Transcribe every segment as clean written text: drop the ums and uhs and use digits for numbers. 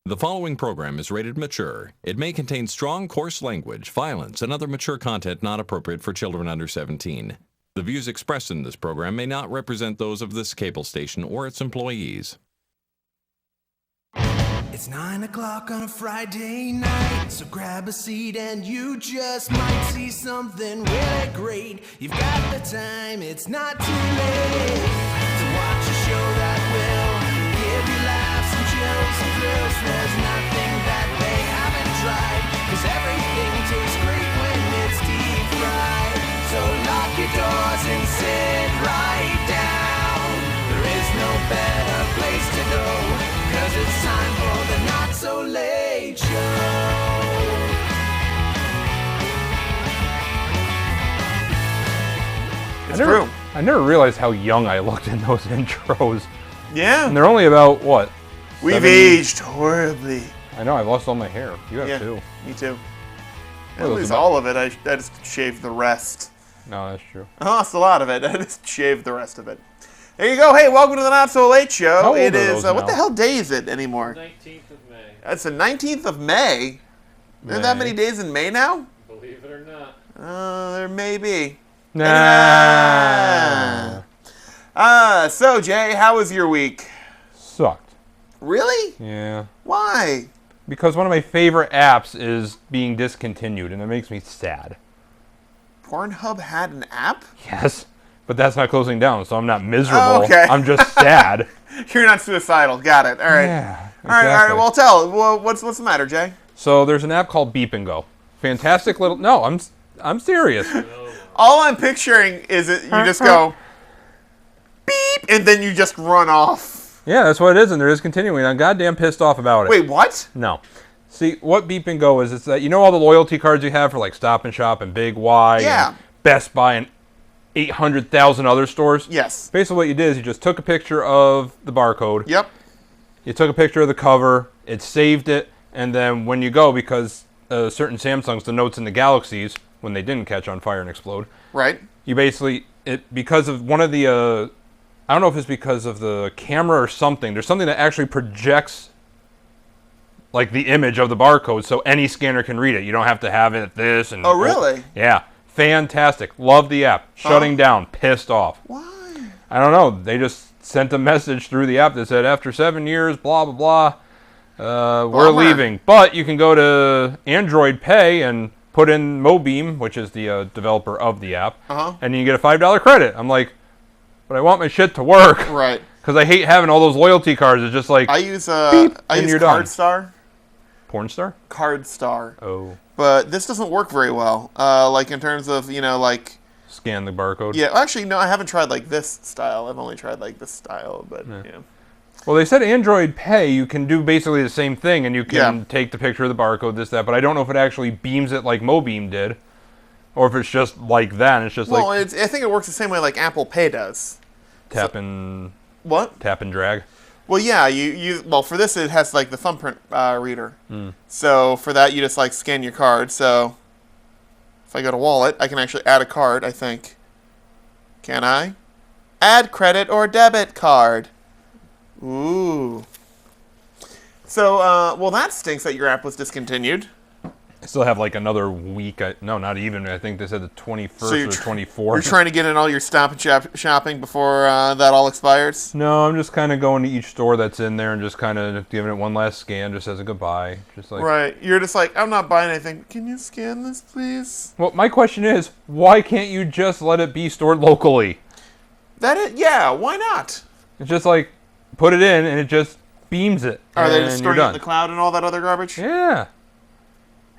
The following program is rated mature. It may contain strong, coarse language, violence, and other mature content not appropriate for children under 17. The views expressed in this program may not represent those of this cable station or its employees. It's 9 o'clock on a Friday night, so grab a seat and you just might see something really great. You've got the time, it's not too late to watch a show that will give you laughs and chills and thrills. There's nothing that they haven't tried, 'cause everything tastes great when it's deep fried. So lock your doors and sit right down. There is no better place to go, 'cause it's time for the Not So Late Show. I never realized how young I looked in those intros. Yeah. And they're only about, what? We've 70? aged horribly. I know, I've lost all my hair. You have too. Me too. I What, didn't those lose about- all of it. I just shaved the rest. No, that's true. I lost a lot of it. I just shaved the rest of it. There you go. Hey, welcome to the Not So Late Show. How old It are is, those what now? the hell day is it anymore? 19th of May, It's the 19th of May. There that May. many days in May now? believe it or not. There may be. Nah. So Jay, how was your week? Sucked. Really? Yeah. Why? Because one of my favorite apps is being discontinued, and it makes me sad. Pornhub had an app? Yes. But that's not closing down, so I'm not miserable. Oh, okay. I'm just sad. You're not suicidal. Got it. All right. Yeah. All right. exactly. Well, tell. Well, what's the matter, Jay? So there's an app called Beep and Go. Fantastic little... No, I'm serious. All I'm picturing is that you just go beep, and then you just run off. Yeah, that's what it is, and they're discontinuing. I'm goddamn pissed off about it. Wait, what? No. See, what Beep and Go is, it's that, you know all the loyalty cards you have for like Stop and Shop and Big Y Yeah. and Best Buy and 800,000 other stores? Yes. Basically what you did is you just took a picture of the barcode, Yep. you took a picture of the cover, it saved it, and then when you go, because certain Samsungs, the Notes and the Galaxies, when they didn't catch on fire and explode, Right. you basically, because of one of the, I don't know if it's because of the camera or something, there's something that actually projects like the image of the barcode so any scanner can read it. You don't have to have it this and... Oh, really? Yeah. Fantastic. Love the app. Shutting down. Pissed off. Why? I don't know. They just sent a message through the app that said, after 7 years, blah, blah, blah, we're Bummer. leaving. But you can go to Android Pay and put in Mobeam, which is the developer of the app, and you get a $5 credit. I'm like, but I want my shit to work. Right. Because I hate having all those loyalty cards. It's just like I use Beep, and you're done. CardStar. Pornstar? CardStar. Oh. But this doesn't work very well. Like in terms of like. Scan the barcode. Yeah. Actually, no. I haven't tried like this style. I've only tried like this style. But yeah. Well, they said Android Pay, you can do basically the same thing, and you can Yeah. take the picture of the barcode, this, that, but I don't know if it actually beams it like Mobeam did, or if it's just like that, and it's just Well, like I think it works the same way like Apple Pay does. tap and What? drag. Well, yeah, well, for this, it has, like, the thumbprint reader. So, for that, you just, like, scan your card. So, if I go to Wallet, I can actually add a card, I think. Can I? Add credit or debit card. Ooh. So, well, that stinks that your app was discontinued. I still have like another week. No, not even. I think they said the 21st or You're 24th. trying to get in all your Stop and Shop shopping before that all expires? No, I'm just kind of going to each store that's in there and just kind of giving it one last scan, just as a goodbye. Just like. Right. You're just like, I'm not buying anything. Can you scan this, please? Well, my question is, why can't you just let it be stored locally? Yeah, why not? It's just like, put it in and it just beams it. Are they and just you're storing it in done. the cloud and all that other garbage? Yeah.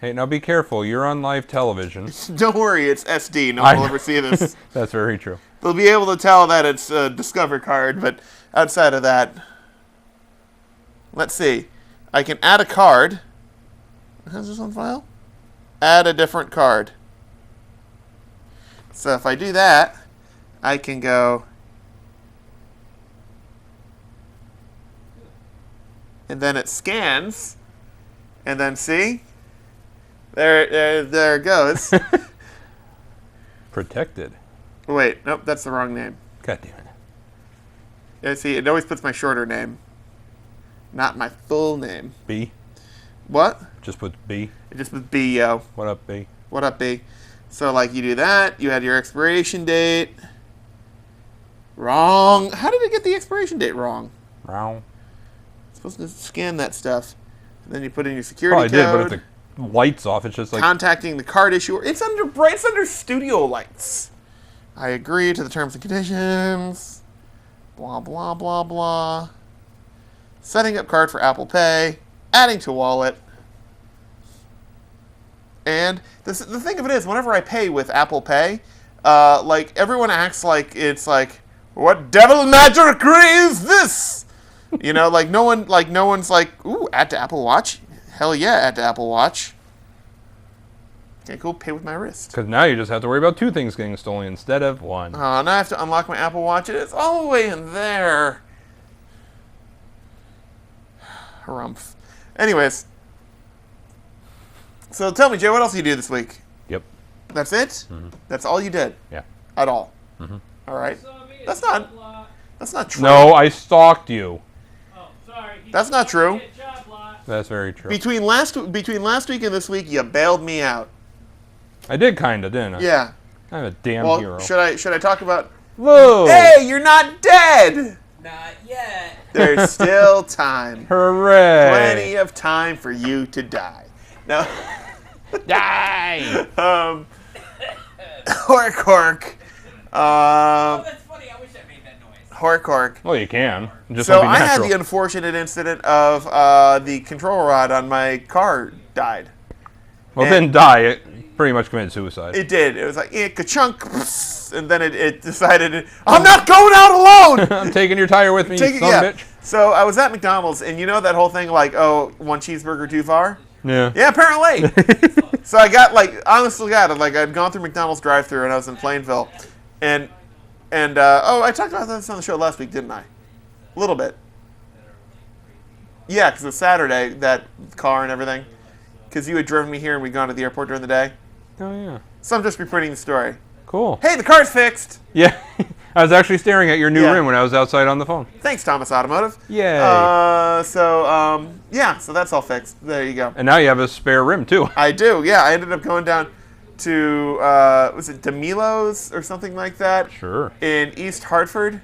Hey, now be careful. You're on live television. Don't worry, it's SD. No one will ever see this. That's very true. They'll be able to tell that it's a Discover card, but outside of that, let's see. I can add a card. How's this on file? Add a different card. So if I do that, I can go. And then it scans. And then see? There it goes. Protected. Wait, nope, that's the wrong name. God damn it. Yeah, see, it always puts my shorter name. Not my full name. B. What? Just put B. It just was B, yo. What up, B? What up, B? So, like, you do that. You had your expiration date. Wrong. How did it get the expiration date wrong? Wrong. It's supposed to scan that stuff. And then you put in your security Probably code. did, but if the light's off, it's just like... Contacting the card issuer. It's under studio lights. I agree to the terms and conditions. Blah, blah, blah, blah. Setting up card for Apple Pay. Adding to wallet. And the thing of it is, whenever I pay with Apple Pay, like, everyone acts like it's like, what devil magicry is this? You know, like, no one's like, ooh, add to Apple Watch? Hell yeah, add to Apple Watch. Okay, cool, pay with my wrist. Because now you just have to worry about 2 things getting stolen instead of 1. Now I have to unlock my Apple Watch, and it's all the way in there. Harumph. Anyways. So tell me, Jay, what else did you do this week? Yep. That's it? Mm-hmm. That's all you did? Yeah. At all? Mm-hmm. All right. Saw me at That's Job not- Lot. That's not true. No, I stalked you. Oh, sorry. He That's not saw me true. at Job Lot. That's very true. Between last week and this week, you bailed me out. I did kinda, didn't I? Yeah. I'm a damn Well, hero. should I talk about... Whoa! Hey, you're not dead! Not yet. There's still time. Hooray! Plenty of time for you to die. Now... Die! Hork. Oh, that's funny. I wish I made that noise. Hork. Well, you can. It just So won't be I had natural. the unfortunate incident of the control rod on my car died. Well, it and- didn't die. It pretty much committed suicide. It did. It was like, ka-chunk, and then it decided, I'm not going out alone! I'm taking your tire with me, Take you it- son yeah. of a bitch. So I was at McDonald's, and you know that whole thing like, oh, 1 cheeseburger too far? Yeah. Yeah, apparently. So I got, like, honestly, I'd gone through McDonald's drive-thru, and I was in Plainville. And I talked about this on the show last week, didn't I? A little bit. Yeah, because it was Saturday, that car and everything. Because you had driven me here, and we'd gone to the airport during the day. Oh, yeah. So I'm just repeating the story. Cool. Hey, the car's fixed! Yeah. I was actually staring at your new Yeah. rim when I was outside on the phone. Thanks, Thomas Automotive. Yay. So that's all fixed. There you go. And now you have a spare rim, too. I do, yeah. I ended up going down to, was it DeMilo's or something like that? Sure. In East Hartford.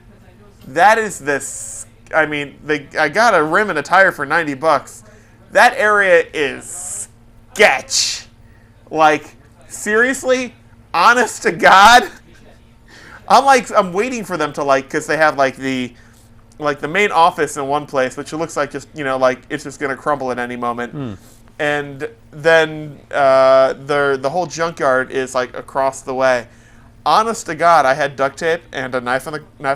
That is this. I mean, I got a rim and a tire for $90. That area is sketch. Like, seriously, honest to God, I'm waiting for them to because they have the main office in one place, which it looks like just it's just gonna crumble at any moment. And then the whole junkyard is like across the way. Honest to God, I had duct tape and a knife on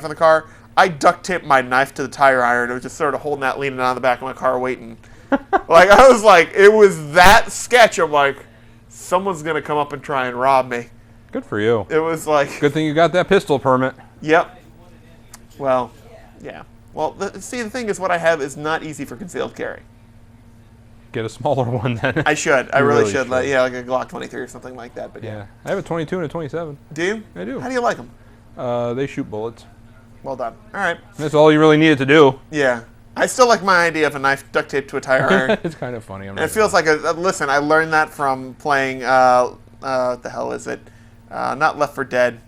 the car. I duct taped my knife to the tire iron. It was just sort of holding that, leaning on the back of my car, waiting. I was like, it was that sketch. I'm like, someone's gonna come up and try and rob me. Good for you. It was like, Good thing you got that pistol permit. yep. Well, yeah. Well, the thing is, what I have is not easy for concealed carry. Get a smaller one then. I should. I You really really should. should. Like a Glock 23 or something like that. But yeah. Yeah. I have a 22 and a 27. Do you? I do. How do you like them? They shoot bullets. Well done. All right. That's all you really needed to do. Yeah. I still like my idea of a knife duct taped to a tire iron. It's kind of funny. And it feels like listen, I learned that from playing, what the hell is it? Not Left 4 Dead.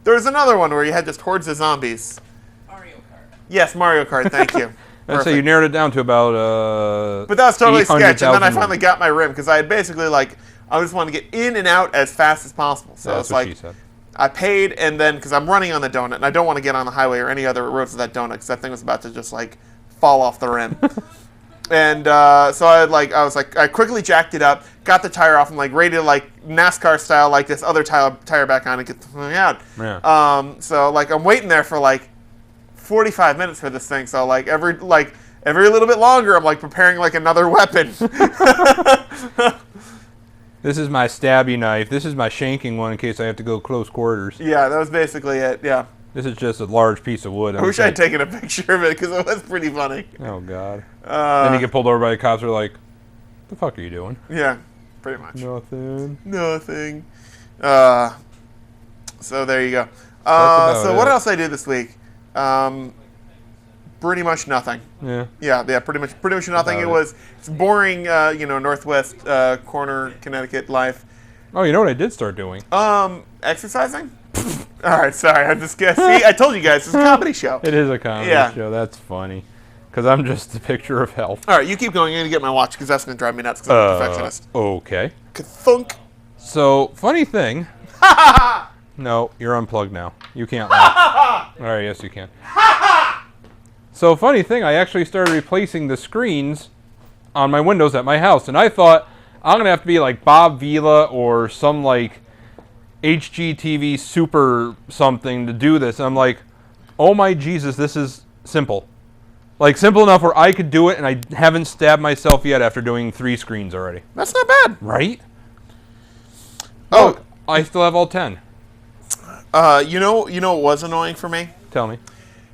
There was another one where you had just hordes of zombies. Mario Kart. Yes, Mario Kart, thank you. I'd say you Perfect. narrowed it down to about But that was totally sketch, and then I 800,000 finally got my rim, because I had basically, I just wanted to get in and out as fast as possible. So That's it's what like, she said. I paid, and then, because I'm running on the donut, and I don't want to get on the highway or any other roads with that donut, because that thing was about to just, fall off the rim. And so I quickly jacked it up, got the tire off, and ready to NASCAR style, this other tire back on and get the thing out. Yeah. So I'm waiting there for 45 minutes for this thing. So every little bit longer, I'm preparing another weapon. This is my stabby knife. This is my shanking one in case I have to go close quarters. Yeah, that was basically it. Yeah. This is just a large piece of wood. I wish I had taken a picture of it because it was pretty funny. Oh, God. Then you get pulled over by the cops who are like, the fuck are you doing? Yeah, pretty much. Nothing. Nothing. So there you go. about So what it. else I did this week? Pretty much nothing. Yeah. Yeah, pretty much nothing. It's boring, Northwest corner Connecticut life. Oh, you know what I did start doing? Exercising? All right, sorry. I'm just guessing. See, I told you guys, it's a comedy show. It is a comedy Yeah. show. That's funny. Because I'm just a picture of health. All right, you keep going. I'm going to get my watch because that's going to drive me nuts because I'm a perfectionist. Okay. Ka-thunk. So, funny thing. No, you're unplugged now. You can't laugh. All right, yes, you can. So, funny thing, I actually started replacing the screens on my windows at my house. And I thought, I'm going to have to be like Bob Vila or some like HGTV super something to do this. And I'm like, oh my Jesus, this is simple. Like, simple enough where I could do it, and I haven't stabbed myself yet after doing 3 screens already. That's not bad. Right? Oh, Look, I still have all 10. you know what was annoying for me? Tell me.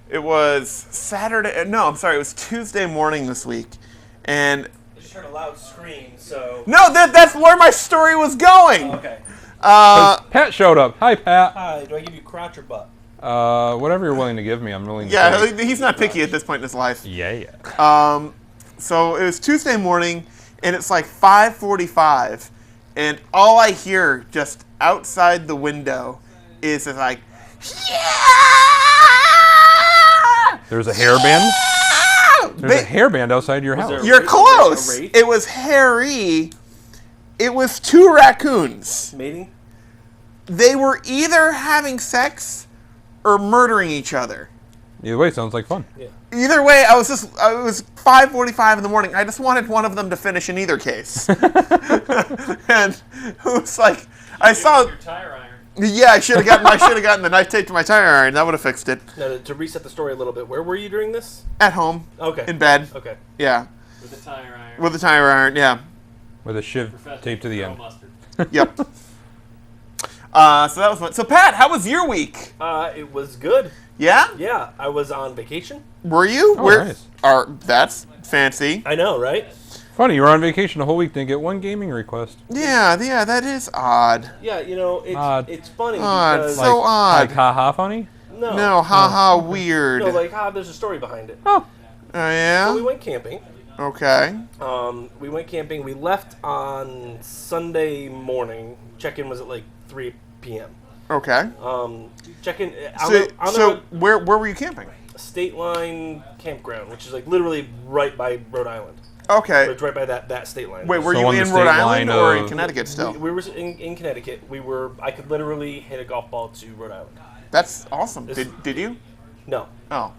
It was Saturday. No, I'm sorry. It was Tuesday morning this week, and I just heard a loud scream, so. no, that's where my story was going. Okay. Pat showed up. Hi, Pat. Hi, do I give you crotch or butt? Whatever you're willing to give me, I'm willing to Yeah, take. he's not picky at this point in his life. Yeah. So it was Tuesday morning, and it's like 5:45, and all I hear just outside the window is like, yeah! There's a hairband? There's a Ba- hairband outside your house. there- You're Wraith? close. A wraith? It was hairy. It was 2 raccoons. Mating? They were either having sex or murdering each other. Either way, sounds like fun. Yeah. Either way, it was 5:45 in the morning. I just wanted one of them to finish in either case. And it was like, I saw, Your tire iron. yeah, I should have gotten the knife taped to my tire iron. That would have fixed it. Now, to reset the story a little bit, where were you during this? At home, Okay. in bed, Okay. yeah, With the tire iron. with the tire iron, yeah, With a shiv Professional taped to the girl end. mustard. yep. So that was fun. So Pat, how was your week? It was good. Yeah, Yeah, I was on vacation. were you? Oh, nice. That's fancy. I know, right? Funny, you were on vacation the whole week, didn't get one gaming request. Yeah, that is odd. Yeah, you know, Odd. it's funny Odd, because so odd. Like, haha, funny? No, haha, weird. no, like there's a story behind it. Oh. Yeah. So we went camping. Okay. We went camping. We left on Sunday morning. Check-in was at like 3 p.m. Okay. Check-in So, on the where were you camping? State Line Campground, which is like literally right by Rhode Island. Okay. It's right by that state line. Wait, were So you on the in state Rhode Island line or in of- Connecticut still? We were in Connecticut. I could literally hit a golf ball to Rhode Island. That's awesome. Did you? No, Oh.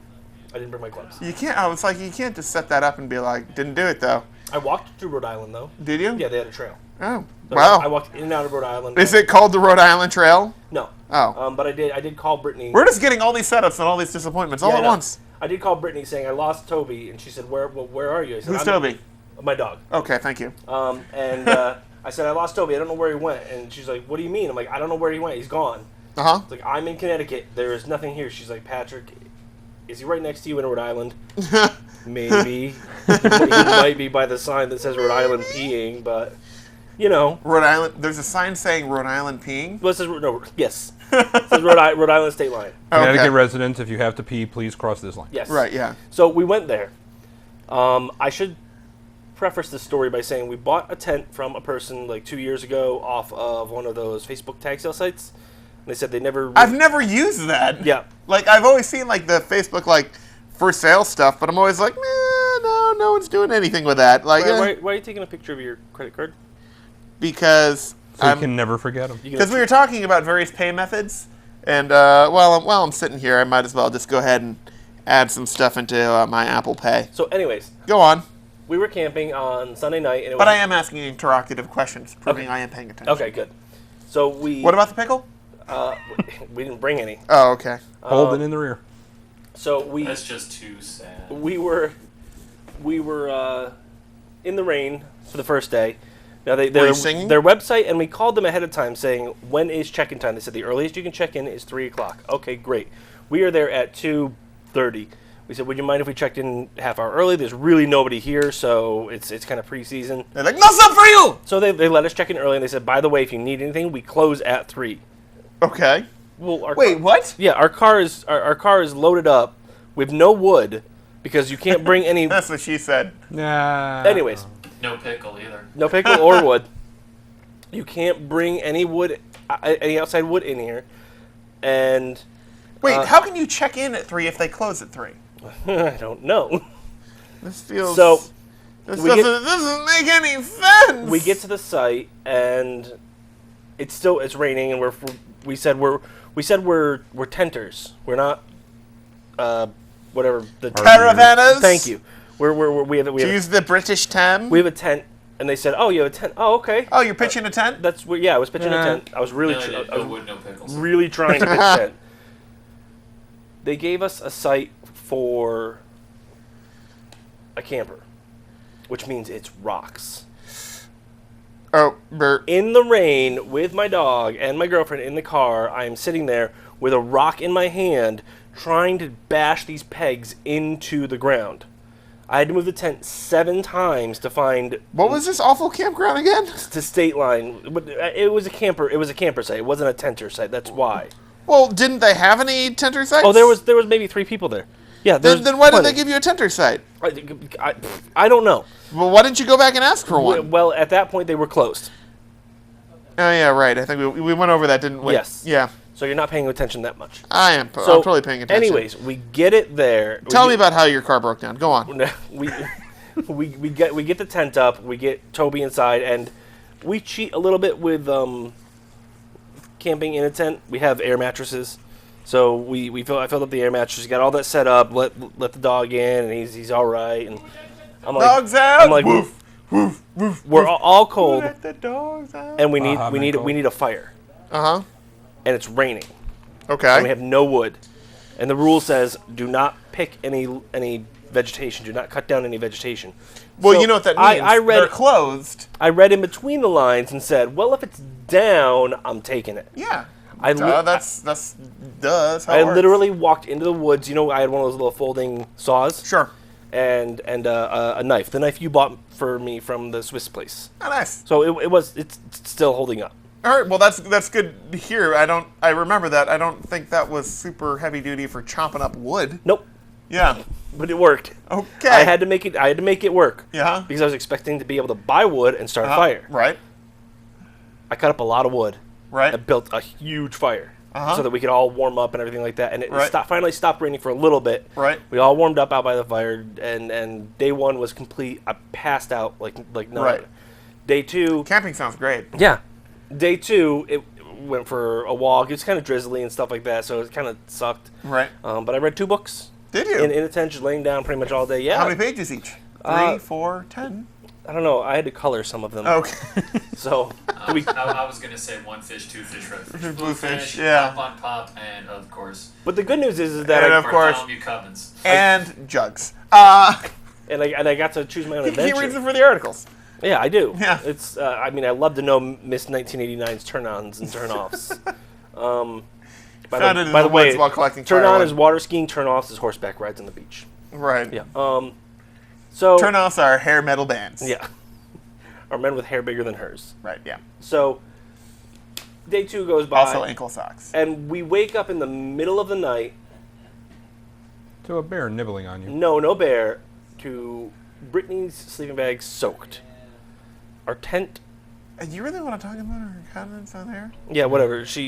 I didn't bring my clubs. You can't. I was like, you can't just set that up and be like, didn't do it though. I walked to Rhode Island though. Did you? Yeah, they had a trail. Oh. So Wow. I walked in and out of Rhode Island. Is it called the Rhode Island Trail? No. Oh. But I did call Brittany. We're just getting all these setups and all these disappointments all Yeah, I at know. once. I did call Brittany saying I lost Toby, and she said, "Where are you?" I said, Who's "I'm- Toby? My dog. Okay, thank you. And I said, "I lost Toby. I don't know where he went." And she's like, "What do you mean?" I'm like, "I don't know where he went. He's gone." Uh-huh. It's like, "I'm in Connecticut. There is nothing here." She's like, "Patrick, is he right next to you in Rhode Island?" Maybe. He might be by the sign that says Rhode Island peeing, but you know. Rhode Island. There's a sign saying Rhode Island peeing. Well, it says yes. It says Rhode Island State Line. Connecticut Okay. residents, if you have to pee, please cross this line. Yes. Right. Yeah. So we went there. I should preface this story by saying we bought a tent from a person like 2 years ago off of one of those Facebook tag sale sites. And they said they never. I've never used that. Yeah. Like I've always seen like the Facebook like for sale stuff, but I'm always like, no one's doing anything with that. Like Why are you taking a picture of your credit card? because So you can never forget them. because we were talking about various pay methods, and while I'm sitting here, I might as well just go ahead and add some stuff into my Apple Pay. So, anyways, Go on. we were camping on Sunday night, and it But was. I am asking interrogative questions, proving I am paying attention. Okay, good. So we. What about the pickle? We didn't bring any. Oh, okay. Hold it in the rear. So we. That's just too sad. We were in the rain for the first day. Now Were you singing? their website, and we called them ahead of time saying, when is check-in time? They said the earliest you can check in is 3 o'clock. Okay, great. We are there at 2:30. We said, would you mind if we checked in half hour early? There's really nobody here, so it's kind of preseason. They're like, no stuff for you! So they let us check in early, and they said, by the way, if you need anything, we close at 3. Okay. Well, Wait, what? Yeah, our car is loaded up with no wood, because you can't bring any. That's what she said. Nah. Anyways, No pickle either. no pickle or wood. You can't bring any wood, any outside wood in here, and Wait, how can you check in at 3 if they close at 3? I don't know. This feels. So This we doesn't make any sense. we get to the site and it's raining, and we said we're tenters. We're not whatever the Caravanners? Thank you. We have To use the British term. we have a tent, and they said, "Oh, you have a tent. Oh, okay." Oh, you're pitching a tent? That's what. Yeah, I was pitching a Yeah. tent. I was really, No wood, no pickles. really trying to pitch a tent. They gave us a site for a camper, which means it's rocks. Oh, Bert. In the rain with my dog and my girlfriend in the car, I am sitting there with a rock in my hand trying to bash these pegs into the ground. I had to move the tent 7 times to find What was this awful campground again? the state line. But it was a camper. It was a camper site. It wasn't a tenter site. That's why. Well, didn't they have any tenter sites? Oh, there was maybe 3 people there. Yeah. Then why did they give you a tenter site? I don't know. Well, why didn't you go back and ask for one? Well, at that point they were closed. Oh, yeah, right. I think we went over that, didn't we? Yes. Yeah, So you're not paying attention that much. I am. So, I'm totally paying attention. Anyways, we get it there. Tell me about how your car broke down. Go on. we get the tent up. We get Toby inside, and we cheat a little bit with camping in a tent. We have air mattresses, so I filled up the air mattress. Got all that set up. Let the dog in, and he's all right. And I'm like, Dogs out. I'm like, Woof, woof, woof. we're all cold, Let the dogs out. and we need a fire, Uh-huh. and it's raining. Okay. And we have no wood, and the rule says do not pick any vegetation. Do not cut down any vegetation. Well, So you know what that means. I read They're closed. I read in between the lines and said, well, if it's down, I'm taking it. Yeah. I li- That's how I it works. literally walked into the woods. You know, I had one of those little folding saws. Sure. And a knife. The knife you bought for me from the Swiss place. Oh, nice. So it's still holding up. All right. Well, that's good to hear. I remember that. I don't think that was super heavy duty for chopping up wood. Nope. Yeah. But it worked. Okay. I had to make it work. Yeah. Because I was expecting to be able to buy wood and start a fire. Right. I cut up a lot of wood. Right. I built a huge fire. Uh-huh. So that we could all warm up and everything like that. And it Right. finally stopped raining for a little bit. Right. We all warmed up out by the fire, and day 1 was complete. I passed out like no Right. other. Day 2, Camping sounds great. yeah. Day 2, it went for a walk. It was kind of drizzly and stuff like that, so it kind of sucked. Right. But I read 2 books. Did you? In a tent, just laying down pretty much all day. Yeah. How many pages each? 3, Uh, 4, 10? I don't know. I had to color some of them. Okay. So I was gonna say 1 fish, 2 fish, red fish, Blue fish, yeah. Pop on pop, and of course, but the good news is that And I of course- Bartholomew Cubbins. And jugs. and I got to choose my own He adventure. reads them for the articles. Yeah, I do. Yeah. It's. I mean, I love to know Miss 1989's turn-ons and turn-offs. By Found it in the the way, woods while collecting turn-on firewood. is water skiing. Turn-offs is horseback rides on the beach. Right. Yeah. So. Turn-offs are hair metal bands. Yeah. Are men with hair bigger than hers. Right, yeah. So. Day 2 goes by. Also ankle socks. And we wake up in the middle of the night. To a bear nibbling on you. No bear. To Brittany's sleeping bag soaked. Our tent. And you really want to talk about her comments on there? Yeah, whatever. So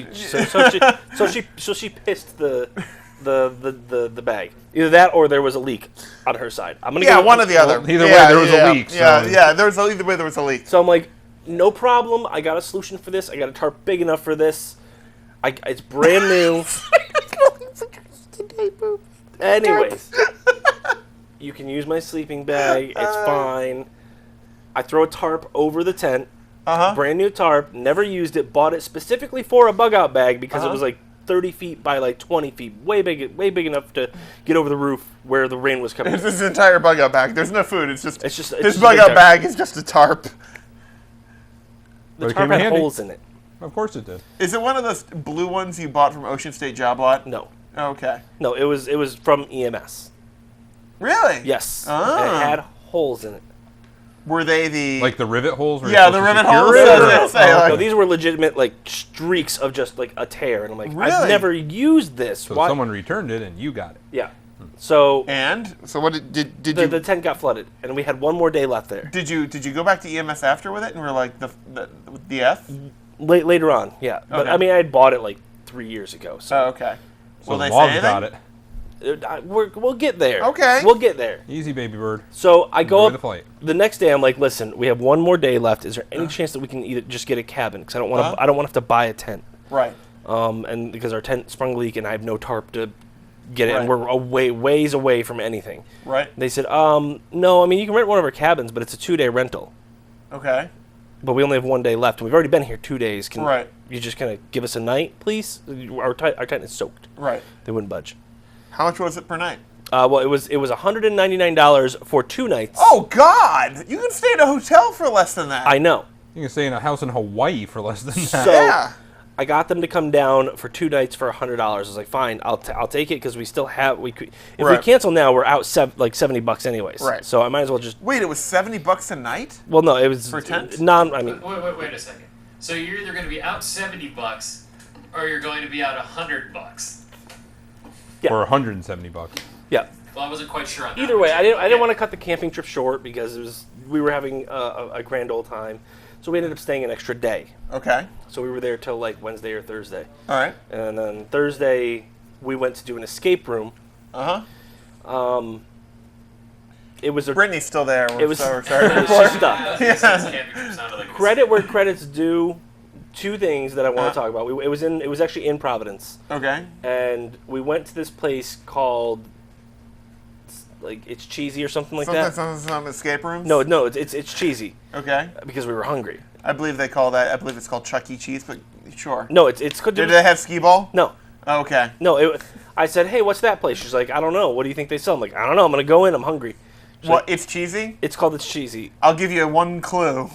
she pissed the bag. Either that or there was a leak on her side. I'm gonna Yeah, give it- one or the other. either way, Yeah, there was a yeah, leak, Yeah, so- yeah. Either way, there was a leak. So I'm like, no problem. I got a solution for this. I got a tarp big enough for this. It's brand new. Anyways, you can use my sleeping bag. It's fine. I throw a tarp over the tent. Brand new tarp. Never used it. Bought it specifically for a bug out bag because it was like 30 feet by like 20 feet. Way big enough to get over the roof where the rain was coming. It's this entire bug out bag. There's no food. It's just It's this just a bug big out tarp. bag is just a tarp. The But it tarp came in had handy. holes in it. Of course it did. Is it one of those blue ones you bought from Ocean State Job Lot? No. Okay. No, it was from EMS. Really? Yes. Ah. And it had holes in it. Were they the Like the rivet holes? where Yeah, you're the supposed to rivet holes. secure it, I was or- gonna say, like- No, these were legitimate like streaks of just like a tear, and I'm like, Really? I've never used this. So Why? someone returned it and you got it. Yeah. So And so what did the you tent got flooded, and we had one more day left there. did you go back to EMS after with it and we're like the F? Later on, yeah. But Okay. I mean, I had bought it like 3 years ago. So Oh, okay. So Will they Love say got anything? it. we'll get there. Okay. We'll get there. Easy, baby bird. So I go Enjoy up the flight. the next day. I'm like, listen, we have one more day left. Is there any chance that we can either just get a cabin? Because I don't want to. Uh-huh. I don't want to have to buy a tent. Right. And because our tent sprung a leak and I have no tarp to get it, and Right. we're ways away from anything. Right. They said, no. I mean, you can rent one of our cabins, but it's a 2-day rental. Okay. But we only have 1 day left, and we've already been here 2 days. Can Right. you just kind of give us a night, please? Our tent is soaked. Right. They wouldn't budge. How much was it per night? Well, it was $199 for 2 nights. Oh God! You can stay in a hotel for less than that. I know. You can stay in a house in Hawaii for less than that. So Yeah. I got them to come down for 2 nights for $100. I was like, fine, I'll take it because we still have if we Right. cancel now, we're out like $70 anyways. Right. So I might as well just. Wait, it was $70 a night? Well, no, it was For tents? I mean, Wait a second. So you're either going to be out $70 or you're going to be out $100. Yeah. For $170. yeah. Well, I wasn't quite sure on that. Either way, I didn't Okay. want to cut the camping trip short because we were having a grand old time. So we ended up staying an extra day. Okay. So we were there till like Wednesday or Thursday. All right. And then Thursday, we went to do an escape room. Uh huh. It was a Brittany's still there. It was- so sorry. it was just stuff. Camping trip sounded like Credit where credit's due. 2 things that I want Uh-huh. to talk about. It was actually in Providence, Okay. and we went to this place called like It's Cheesy or something like that. Some escape rooms. No, it's cheesy Okay. because we were hungry. I believe they call that. I believe it's called Chuck E. Cheese, but sure. No, it's good. Did they have skee ball? No, Okay. no. I said, hey, what's that place? She's like, I don't know. What do you think they sell? I'm like, I don't know. I'm gonna go in. I'm hungry. She's What? like, It's cheesy. it's called It's Cheesy. I'll give you one clue.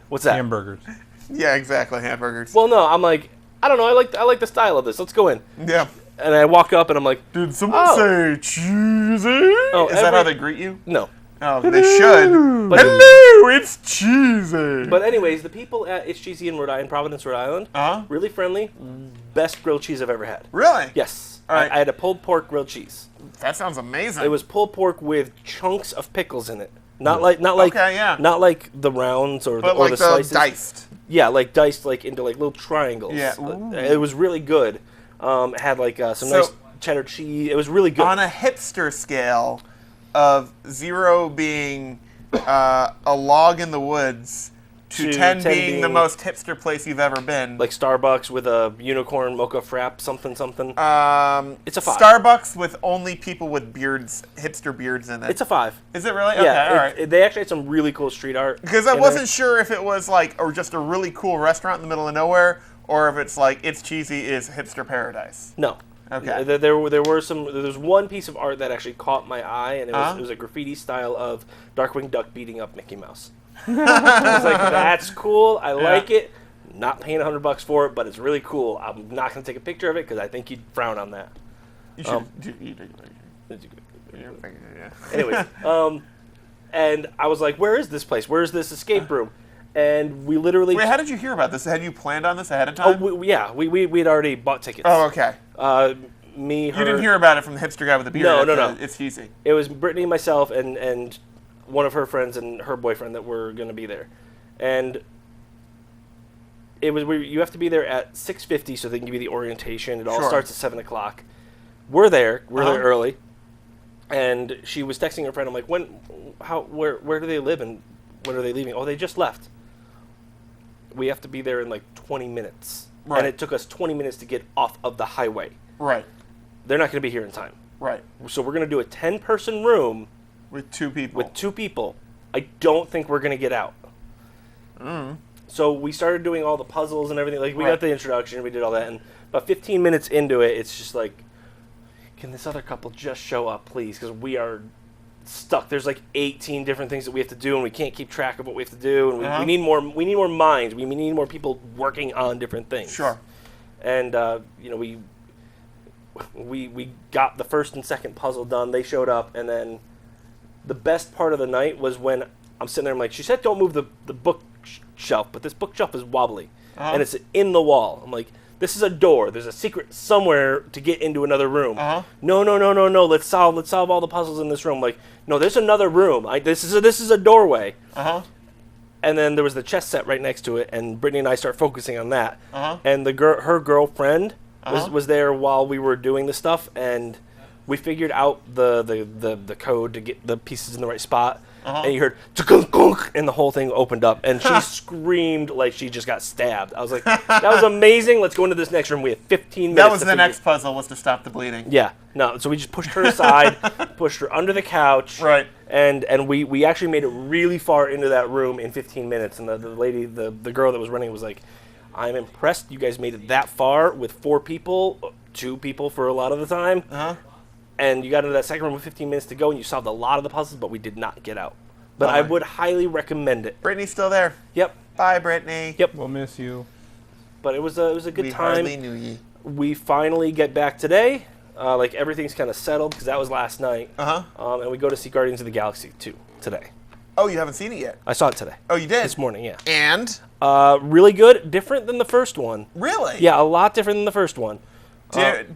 What's that? Hamburgers. Yeah, exactly. Hamburgers. Well, no. I'm like, I don't know. I like the style of this. Let's go in. Yeah. And I walk up and I'm like, Did someone Oh. say cheesy? Oh, Is that how every- they greet you? no. Oh, they should. But- Hello, it's cheesy. But anyways, the people at It's Cheesy in Providence, Rhode Island, Uh-huh. really friendly. Best grilled cheese I've ever had. Really? Yes. All right. I had a pulled pork grilled cheese. That sounds amazing. It was pulled pork with chunks of pickles in it. Not like Okay, yeah. not like the rounds or but the, or like the the slices. diced. Yeah, like diced like into like little triangles. Yeah. Ooh. It was really good. It had like some So- nice cheddar cheese. It was really good. On a hipster scale of 0 being a log in the woods to 10 being the most hipster place you've ever been. like Starbucks with a unicorn mocha frap something. It's a 5. Starbucks with only people with beards, hipster beards in it. It's a 5. Is it really? Yeah, Okay, all right. they actually had some really cool street art. Because I in there. wasn't sure if it was like, or just a really cool restaurant in the middle of nowhere, or if it's like, It's Cheesy is hipster paradise. No. Okay. There was one piece of art that actually caught my eye, and Uh-huh. it was a graffiti style of Darkwing Duck beating up Mickey Mouse. I was like, that's cool. I like it. Not paying $100 for it, but it's really cool. I'm not gonna take a picture of it because I think you'd frown on that. You should. Yeah. Anyways, and I was like, where is this place? Where is this escape room? And we literally. Wait, how did you hear about this? Had you planned on this ahead of Oh, time? yeah, we'd already bought tickets. Oh, okay. Me, her. You didn't hear about it from the hipster guy with the beard. No, at no, the no. It's Cheesy. It was Brittany, myself, and one of her friends and her boyfriend that were going to be there, and it was you have to be there at 6:50 so they can give you the orientation. It all Sure. starts at 7:00. We're there Uh-huh. early, and she was texting her friend. I'm like, where do they live and when are they leaving? Oh, they just left. We have to be there in like 20 minutes, Right. and it took us 20 minutes to get off of the highway. Right. They're not going to be here in time, Right. so we're going to do a 10-person room. With 2 people. With 2 people, I don't think we're gonna get out. So we started doing all the puzzles and everything. Like we Right. got the introduction, we did all that, and about 15 minutes into it, it's just like, can this other couple just show up, please? Because we are stuck. There's like 18 different things that we have to do, and we can't keep track of what we have to do. And Uh-huh. we need more. We need more minds. We need more people working on different things. Sure. And we got the first and second puzzle done. They showed up, and then the best part of the night was when I'm sitting there. I'm like, she said, don't move the bookshelf, but this bookshelf is wobbly, Uh-huh. and it's in the wall. I'm like, this is a door. There's a secret somewhere to get into another room. Uh-huh. No. Let's solve all the puzzles in this room. Like, no, there's another room. This is a doorway. Uh-huh. And then there was the chess set right next to it, and Brittany and I start focusing on that. Uh-huh. And her girlfriend Uh-huh. was there while we were doing the stuff, and we figured out the code to get the pieces in the right spot. Uh-huh. And you heard "Tuk-unk-unk," and the whole thing opened up, and she screamed like she just got stabbed. I was like, that was amazing. Let's go into this next room. We have 15 minutes. That was to the figure- next puzzle, was to stop the bleeding. Yeah, no. So we just pushed her aside, pushed her under the couch, Right. And we actually made it really far into that room in 15 minutes. And the lady, the girl that was running, was like, "I'm impressed. You guys made it that far with 4 people, 2 people for a lot of the time." Uh-huh. And you got into that second room with 15 minutes to go, and you solved a lot of the puzzles, but we did not get out. But I Bummer. would highly recommend it. Brittany's still there. Yep. Bye, Brittany. Yep. We'll miss you. But it was a good We time. hardly knew ye. We finally get back today. Like everything's kind of settled because that was last night. Uh-huh. And we go to see Guardians of the Galaxy 2 today. Oh, you haven't seen it yet? I saw it today. Oh, you did? This morning, yeah. And? Really good. Different than the first one. Really? Yeah, a lot different than the first one.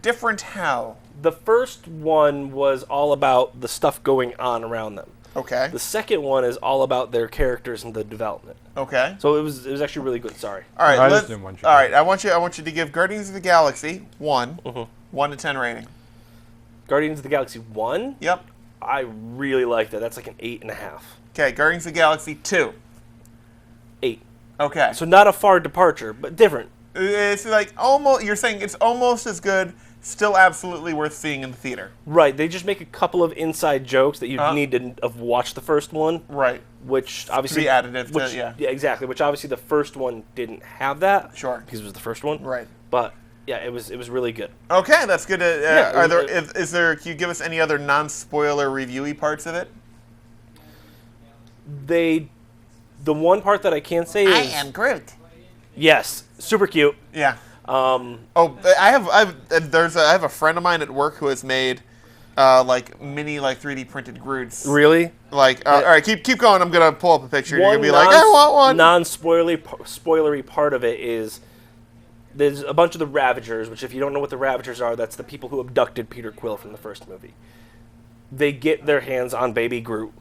Different how? The first one was all about the stuff going on around them. Okay. The second one is all about their characters and the development. Okay. So it was actually really good. Sorry. All right. I just let's- didn't want you all to. right. I want you to give Guardians of the Galaxy 1, 1 to 10 rating. Guardians of the Galaxy 1, Yep. I really liked it. That's like an 8.5. Okay. Guardians of the Galaxy 2. 8. Okay. So not a far departure, but different. It's like almost. You're saying it's almost as good. Still absolutely worth seeing in the theater. Right. They just make a couple of inside jokes that you Uh-huh. need to have watched the first one, Right. which obviously be additive to- which, yeah. exactly. Which obviously the first one didn't have that. Sure. Because it was the first one. Right. But yeah, it was really good. Okay, that's good. Yeah, Are there? it- Is there? Can you give us any other non-spoiler reviewy parts of it? The one part that I can say is Groot. yes, super cute. Yeah. I have a friend of mine at work who has made like mini 3D printed Groots. Really. Like, all right, keep going. I'm gonna pull up a picture. You're gonna One be like, I want one. non-spoilery part of it is there's a bunch of the Ravagers, which if you don't know what the Ravagers are, that's the people who abducted Peter Quill from the first movie. They get their hands on Baby Groot,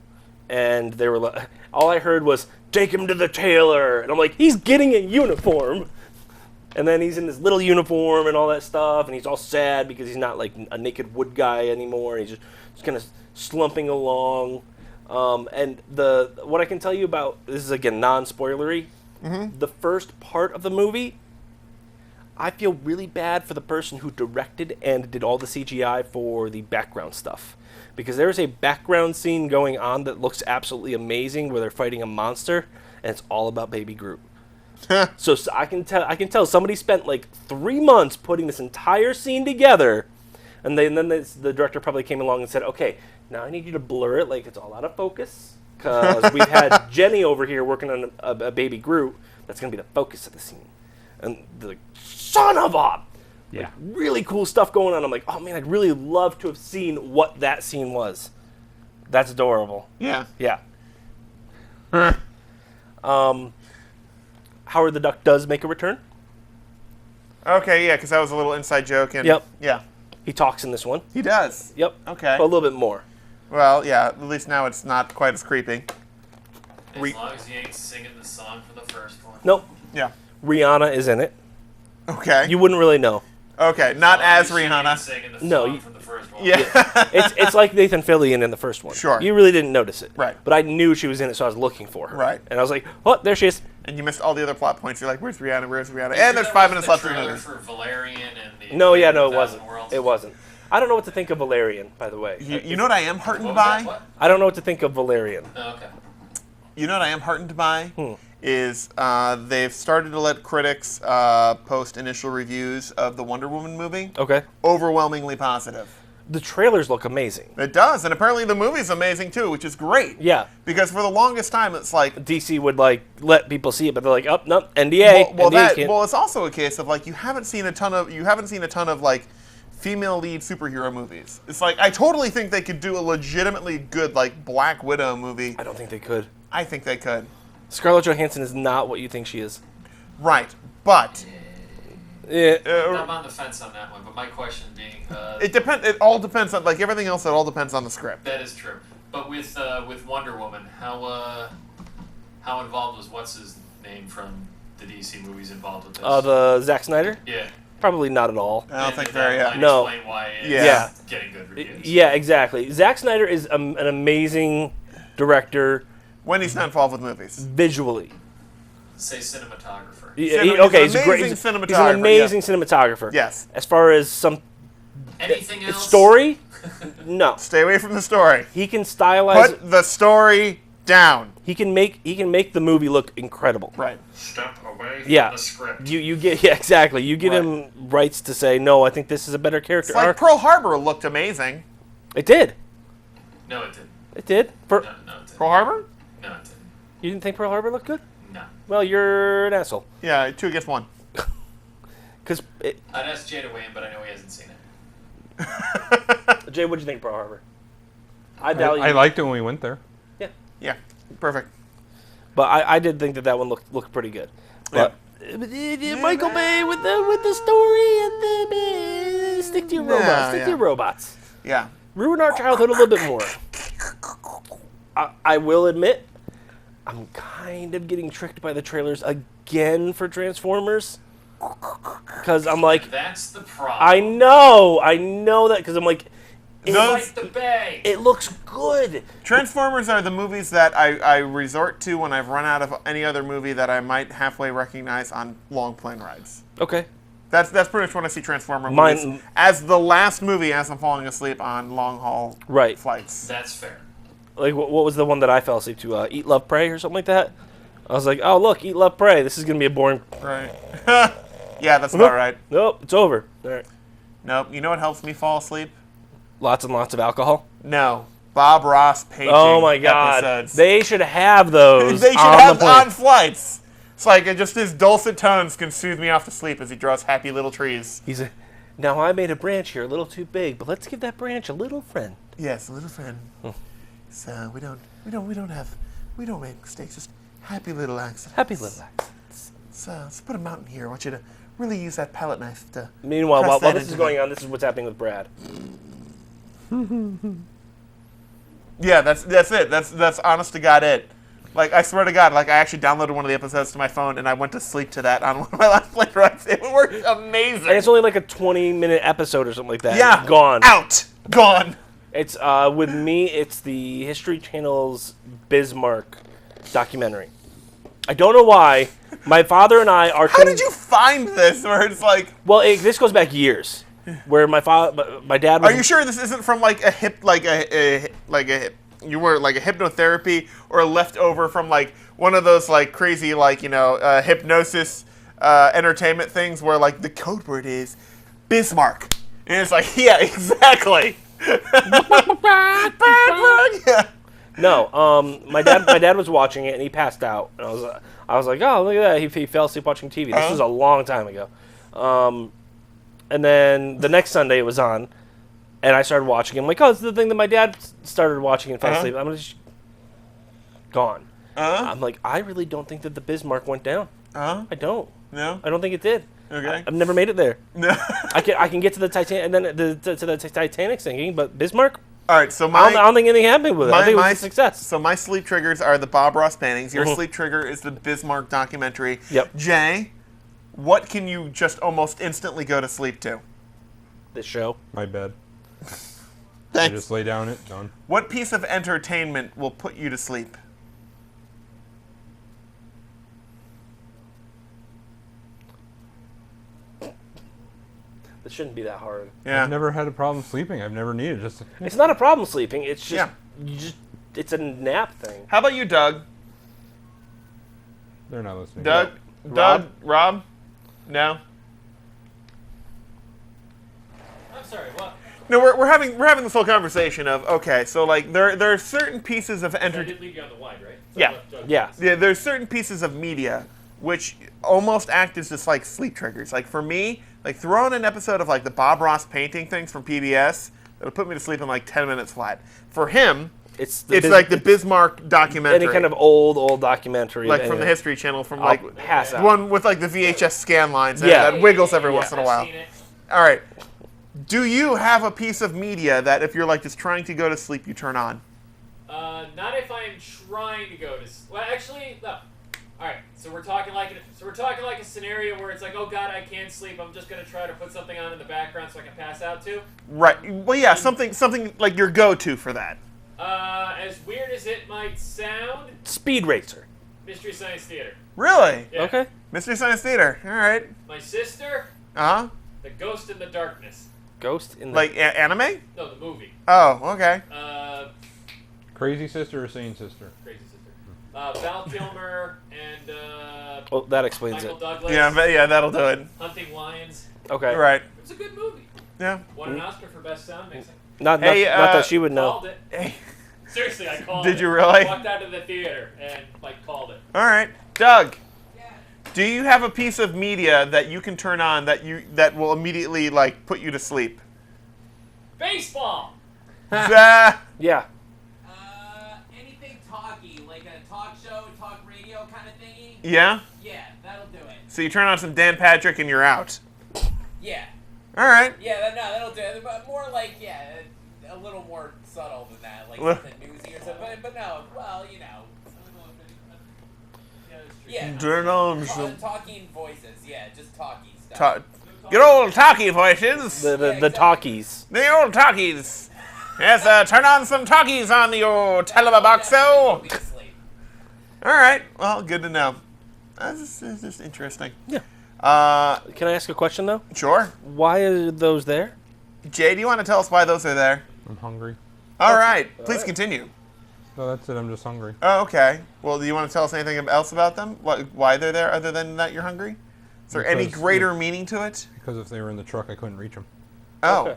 and they were like, all I heard was, "Take him to the tailor," and I'm like, he's getting a uniform. And then he's in this little uniform and all that stuff, and he's all sad because he's not like a naked wood guy anymore. He's just kind of slumping along. And what I can tell you about this is again non-spoilery. The first part of the movie, I feel really bad for the person who directed and did all the CGI for the background stuff, because there is a background scene going on that looks absolutely amazing where they're fighting a monster, and it's all about Baby Groot. So I can tell somebody spent like 3 months putting this entire scene together, and then the director probably came along and said, "Okay, now I need you to blur it like it's all out of focus, because we've had Jenny over here working on a Baby Groot that's gonna be the focus of the scene." And they're like, "Son of a!" Yeah. Like, really cool stuff going on. I'm like, "Oh man, I'd really love to have seen what that scene was." That's adorable. Yeah. Yeah. Howard the Duck does make a return. Okay, yeah, because that was a little inside joke. And Yep. Yeah, He talks in this one. he does. Yep. Okay. But a little bit more. Well, yeah. At least now it's not quite as creepy. As long as you ain't singing the song from the first one. Nope. Yeah. Rihanna is in it. Okay. You wouldn't really know. Okay, not as She ain't Rihanna. Singing the No, song you- from the first one. Yeah. It's like Nathan Fillion in the first one. Sure. You really didn't notice it. Right. But I knew she was in it, so I was looking for her. Right. And I was like, oh, there she is. And you missed all the other plot points. You're like, where's Rihanna? Where's Rihanna? Sure And there's that 5 was minutes the left in the trailer movie. for Valerian and the No, yeah, no, it 1,000 wasn't. Worlds. It wasn't. I don't know what to think of Valerian, by the way. You know what I am heartened What was that? by? What? I don't know what to think of Valerian. Oh, okay. You know what I am heartened by? Hmm. Is they've started to let critics post initial reviews of the Wonder Woman movie. Okay. Overwhelmingly positive. The trailers look amazing. It does, and apparently the movie's amazing too, which is great. Yeah. Because for the longest time, it's like, DC would like let people see it, but they're like, oh, no, NDA. NDA can't. well, it's also a case of like you haven't seen a ton of like female lead superhero movies. It's like I totally think they could do a legitimately good like Black Widow movie. I don't think they could. I think they could. Scarlett Johansson is not what you think she is. Right, but Yeah. I'm on the fence on that one, but my question being, It all depends on, like everything else. It all depends on the script. that is true. But with Wonder Woman, how involved was what's his name from the DC movies involved with this? The Zack Snyder? Yeah. Probably not at all. I don't think That very. might No. explain why it's Yeah. getting good reviews. Yeah, exactly. Zack Snyder is an amazing director When he's not involved with movies. visually. Say cinematographer. Okay, he's he's an great. amazing He's an cinematographer, amazing cinematographer. Yes. As far as some Anything else? story, no. Stay away from the story. He can stylize. Put the story down. He can make the movie look incredible. Right. Step away from Yeah. the script. You get exactly. You give him rights to say no. I think this is a better character It's like arc. Pearl Harbor looked amazing. It did. No, it didn't. It did. No, it didn't. Pearl Harbor? No, it didn't. You didn't think Pearl Harbor looked good? No. Well, you're an asshole. Yeah, 2 against 1. Because I'd ask Jay to weigh in, but I know he hasn't seen it. Jay, what'd you think of Pearl Harbor? I doubt you. I liked it when we went there. Yeah, perfect. But I did think that one looked pretty good. But Michael Bay with the story and the stick to your robots. Stick to your robots. Yeah. Ruin our childhood a little bit more. I will admit, I'm kind of getting tricked by the trailers again for Transformers. Because I'm like, That's the problem. I know that because I'm like, Like the Bay. it looks good. Transformers are the movies that I resort to when I've run out of any other movie that I might halfway recognize on long plane rides. Okay. That's pretty much when I see Transformer Mine- movies as the last movie as I'm falling asleep on long haul Right. flights. That's fair. Like, what was the one that I fell asleep to? Eat, Love, Pray or something like that? I was like, oh, look, Eat, Love, Pray. This is going to be a boring... Right. Yeah, that's about right. Nope, it's over. All right. Nope. You know what helps me fall asleep? Lots and lots of alcohol. No. Bob Ross painting Oh, my God. episodes. They should have those They should on have the plane. on flights. It's like just his dulcet tones can soothe me off to sleep as he draws happy little trees. He's a, now, I made a branch here a little too big, but let's give that branch a little friend. Yes, a little friend. So we don't make mistakes. Just happy little accidents. Happy little accidents. So let's put a mountain here. I want you to really use that palette knife to. Meanwhile, press while that this into is going on, this is what's happening with Brad. Yeah, that's it. That's honest to God it. Like I swear to God, like I actually downloaded one of the episodes to my phone and I went to sleep to that on one of my last plane rides. It worked amazing. And it's only like a 20-minute episode or something like that. yeah, Gone. out, gone. It's with me. It's the History Channel's Bismarck documentary. I don't know why. My father and I are. How did you find this? Where it's like, Well, this goes back years. Where my dad was. are you sure this isn't from like a you were like a hypnotherapy or a leftover from like one of those like crazy like hypnosis entertainment things where like the code word is Bismarck and it's like yeah exactly. Yeah. No, my dad was watching it and he passed out. And I was like, oh, look at that. He fell asleep watching TV. This was a long time ago. And then the next Sunday it was on, and I started watching it. I'm like, oh, it's the thing that my dad started watching and fell asleep. I'm just gone. I'm like, I really don't think that the Bismarck went down. I don't. No. I don't think it did. Okay. I've never made it there. No. I can get to the Titanic and then to the Titanic sinking, but Bismarck, All right. So I don't think anything happened with it. I think it was a success. So my sleep triggers are the Bob Ross paintings. Your sleep trigger is the Bismarck documentary. Yep. Jay, what can you just almost instantly go to sleep to? This show. My bed. I Thanks. just lay down it, done. What piece of entertainment will put you to sleep? This shouldn't be that hard. Yeah. I've never had a problem sleeping. I've never needed just. It's not a problem sleeping. It's just, Yeah. it's a nap thing. How about you, Doug? They're not listening. Doug? Rob? No. I'm sorry, what? No, we're having this whole conversation of okay, so like there are certain pieces of I entertainment. did leave you on the wide, right? Yeah. Yeah. Yeah, there's certain pieces of media which almost act as just like sleep triggers. Like for me, like throw on an episode of like the Bob Ross painting things from PBS, that'll put me to sleep in like 10 minutes flat. For him, It's It's like the Bismarck documentary. any kind of old documentary. like of from the anything. History Channel, from I'll like pass the out. one with like the VHS scan lines Yeah. that wiggles every once in a I've while. seen it. All right. Do you have a piece of media that if you're like just trying to go to sleep, you turn on? Not if I'm trying to go to. Well, actually, no. All right. So we're talking like a scenario where it's like, oh God, I can't sleep. I'm just gonna try to put something on in the background so I can pass out to. Right. Well, yeah, something like your go-to for that. As weird as it might sound, Speed Racer. Mystery Science Theater. Really? Yeah. Okay. Mystery Science Theater. All right. My sister, Uh huh. The Ghost in the Darkness. Ghost in the Like anime? No, the movie. Oh, okay. Crazy Sister or Sane Sister? Crazy sister. Val Kilmer and Oh, that explains Michael it. Douglas. Yeah, that'll do it. Hunting Lions. Okay. Right. It was a good movie. Yeah. Won an Oscar for best sound mixing. Not Hey, not that she would know. Called it. Hey. Seriously, I called Did it. you really? Walked out of the theater and called it. All right. Doug. Do you have a piece of media that you can turn on that will immediately like put you to sleep? Baseball. Ah, Yeah. Anything talky, like a talk show, talk radio kind of thingy. yeah. Yeah, that'll do it. So you turn on some Dan Patrick and you're out. Yeah. All right. Yeah, that'll do it. But more like, a little more subtle than that, like Well- something newsy or something. But no, well, Yeah. Turn on some Talking voices, yeah, just talky stuff. good old talkie voices. The exactly. talkies. The old talkies. Yes, turn on some talkies on the old Definitely telebaboxo. put me to sleep. All right. Well, good to know. That's just interesting. Yeah. Uh, Can I ask a question though? sure. Why are those there? Jay, do you want to tell us why those are there? I'm hungry. All right. Please continue. No, that's it. I'm just hungry. Oh, okay. Well, do you want to tell us anything else about them? Why they're there, other than that you're hungry? Is there any Because- greater meaning to it? Because if they were in the truck, I couldn't reach them. Oh. Okay.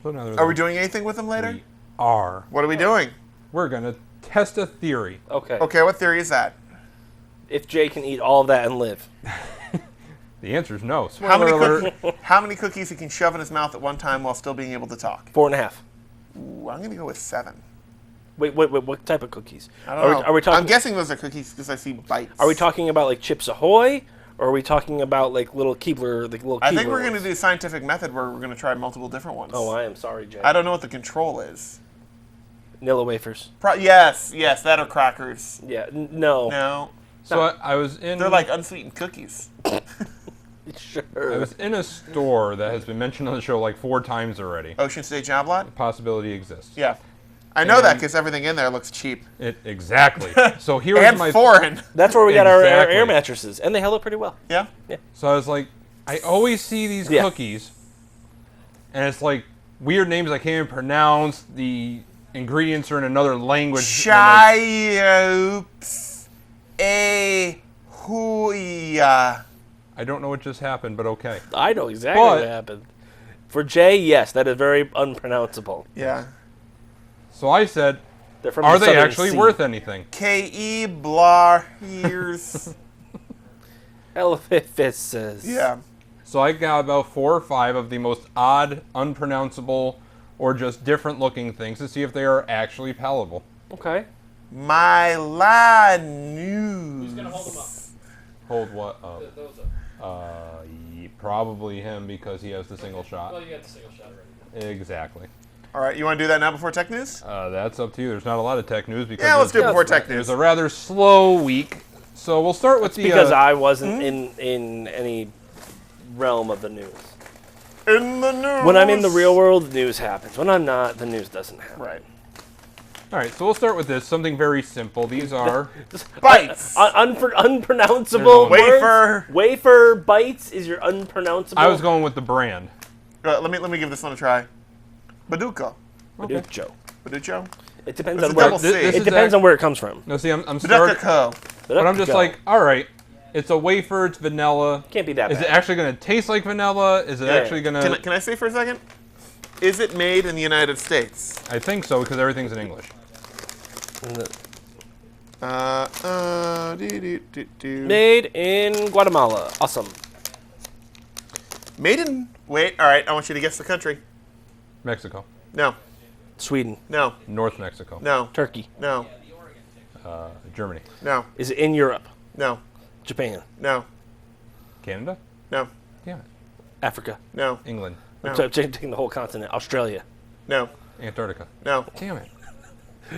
So now they're Are there. we doing anything with them later? We are. What are we doing? We're gonna test a theory. Okay. Okay, what theory is that? If Jay can eat all of that and live. The answer is no. How Spoiler many, alert. how many cookies he can shove in his mouth at one time while still being able to talk? 4.5. Ooh, I'm going to go with 7. Wait, what type of cookies? I don't know. Are we talking? I'm guessing those are cookies because I see bites. Are we talking about like Chips Ahoy, or are we talking about like little Keebler, like little? I think Keebler we're going to ones? do scientific method where we're going to try multiple different ones. Oh, I am sorry, Jay. I don't know what the control is. Nilla wafers. Yes, that are crackers. Yeah. No. No, So I was in. they're like unsweetened cookies. Sure. I was in a store that has been mentioned on the show like 4 times already. Ocean State Job Lot? Possibility exists. Yeah. I know that And- because everything in there looks cheap. Exactly. So here was And my. foreign. That's where we got our Exactly. air mattresses, and they held up pretty well. Yeah? So I was like, I always see these Yeah. cookies, and it's like weird names I can't even pronounce. The ingredients are in another language. and I'm like, Chiops a huya. I don't know what just happened, but okay. I know exactly But- what happened. For Jay, yes, that is very unpronounceable. Yeah. So I said, They're from are the they Southern actually Sea. worth anything? K.E. Blahirs. Elephantfists. Yeah. So I got about 4 or 5 of the most odd, unpronounceable, or just different looking things to see if they are actually palatable. Okay. My la news. Who's gonna hold them up? Hold what up? Those up. Probably him because he has the single shot. Well, you got the single shot already. Exactly. All right, you want to do that now before tech news? That's up to you. There's not a lot of tech news because Yeah, let's do it Yeah, before that's tech it was news. a rather slow week. So we'll start with the Because I wasn't Hmm? in any realm of the news. In the news. When I'm in the real world, the news happens. When I'm not, the news doesn't happen. Right. All right, so we'll start with this. Something very simple. These are Bites. Unpronounceable There's no- words? Wafer. Wafer bites is your unpronounceable. I was going with the brand. Let me give this one a try. Baduco. Baducho. Baducho. It depends That's on a where. double C. This It is depends act- on where it comes from. No, see, I'm starting, Baduco. but I'm just like, all right, it's a wafer, it's vanilla. Can't be that Is bad. it actually going to taste like vanilla? Is it Yeah. actually going to? Can I say for a second? Is it made in the United States? I think so because everything's in English. Made in Guatemala. Awesome. Made in. Wait. All right. I want you to guess the country. Mexico. No. Sweden. No. North Mexico. No. Turkey. No. Germany. No. Is it in Europe? No. Japan. No. Canada? No. Damn it. Africa. No. England. No. So I'm taking the whole continent. Australia. No. Antarctica. No. Damn it.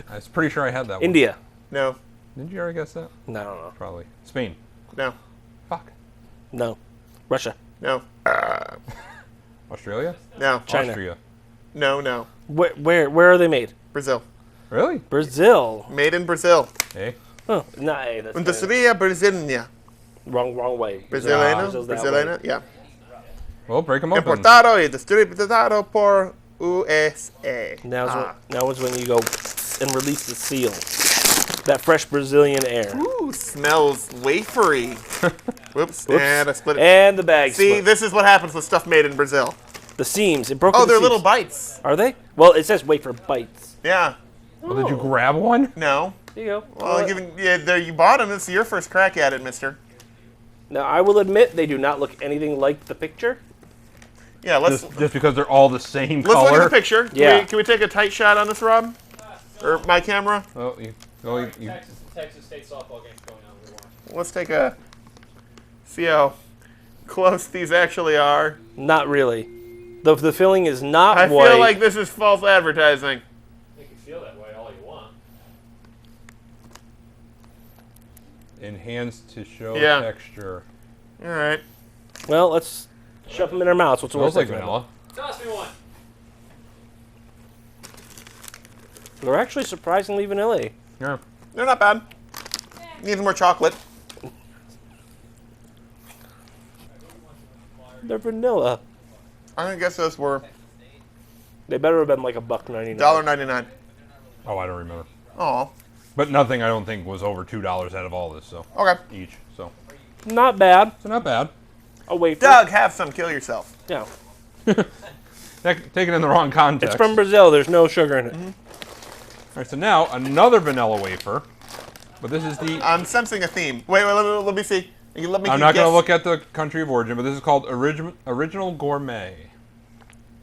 I was pretty sure I had that one. India. No. Did you already guess that? No, I don't know. Probably. Spain. No. Fuck. No. Russia. No. Australia? No. China. Austria. No. Where are they made? Brazil. Really? Brazil. Made in Brazil. Hey. Oh, no, hey, that's Industria Brasileña. wrong way. Brasileña? Brazil's that Brasileña? way. Yeah. Well, break them open. Importado y distribuido por USA. Now is when you go and release the seal. That fresh Brazilian air. Ooh, smells wafery. Whoops. Whoops. And I split it. And the bag See, split. this is what happens with stuff made in Brazil. The seams. It broke Oh, at the they're seams. little bites. Are they? Well, it says wafer bites. Yeah. Well, did you grab one? No. There you go. Well, there you bought them. This is your first crack at it, mister. Now, I will admit they do not look anything like the picture. Yeah, let's Just because they're all the same look color? at the picture. Yeah. Can we take a tight shot on this, Rob? Or my camera? Oh, you Texas State softball game's going on. We watch. Let's take a... See how close these actually are. Not really. The filling is not I white. feel like this is false advertising. You can feel that way all you want. enhanced to show Yeah. texture. All right. Well, let's shove them in our mouths. What's the Smells worst like that can happen? vanilla. Toss me one. They're actually surprisingly vanilla. Yeah. They're not bad. Need more chocolate. They're vanilla. I'm gonna guess those were They better have been like $1.99. $1.99. Oh, I don't remember. Oh. But nothing I don't think was over $2 out of all this, so Okay. each. So Not bad. not bad. A wafer. Doug, have some. Kill yourself. Yeah. Taken in the wrong context. It's from Brazil. There's no sugar in it. All right, so now another vanilla wafer, but this is the. I'm sensing a theme. Wait, let me see. Let me I'm not guess. going to look at the country of origin, but this is called Original Gourmet.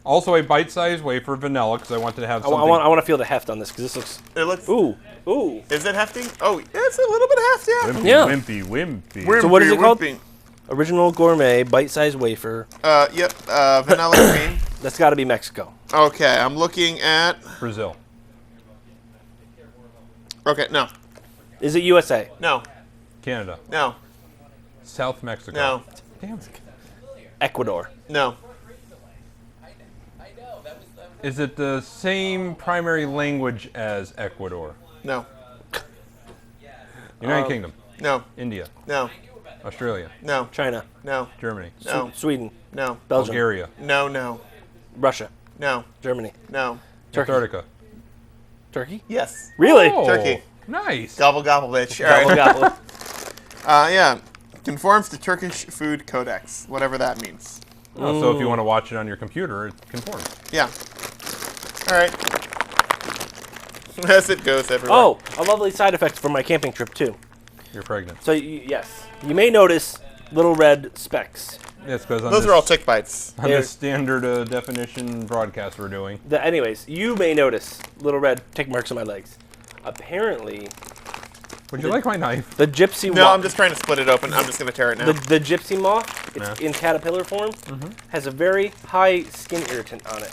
Also a bite-sized wafer, vanilla, because I wanted to have I something. want to feel the heft on this because this looks. It looks. Ooh. Ooh. Is it hefty? Oh, it's a little bit hefty. Wimpy, Yeah. wimpy. So what is it called? Wimpy. Original Gourmet bite-sized wafer. Yep. Vanilla cream. That's got to be Mexico. Okay, I'm looking at. Brazil. Okay, no, Is it USA? no, Canada. no, South Mexico. no, Damn it. Ecuador. no. Is it the same primary language as Ecuador? No, United Kingdom. no, India. no, Australia. no, China. no, Germany. no, Sweden. no, Belgium. Bulgaria. no, no, Russia. no, Germany. no. Turkey. Antarctica. Turkey? Yes. Really? Oh, Turkey. Nice. Gobble gobble, bitch. All right. Gobble, gobble. Yeah. Conforms to Turkish Food Codex, whatever that means. Oh, so if you want to watch it on your computer, it conforms. Yeah. All right. As it goes everywhere. Oh, a lovely side effect from my camping trip too. You're pregnant. So yes, you may notice little red specks. Yes, because on Those this, are all tick bites. on this standard definition broadcast we're doing. Anyways, you may notice little red tick marks on my legs. Apparently, Would you like my knife? the gypsy No, moth, I'm just trying to split it open. I'm just going to tear it now. the gypsy moth, it's Yeah. in caterpillar form, has a very high skin irritant on it,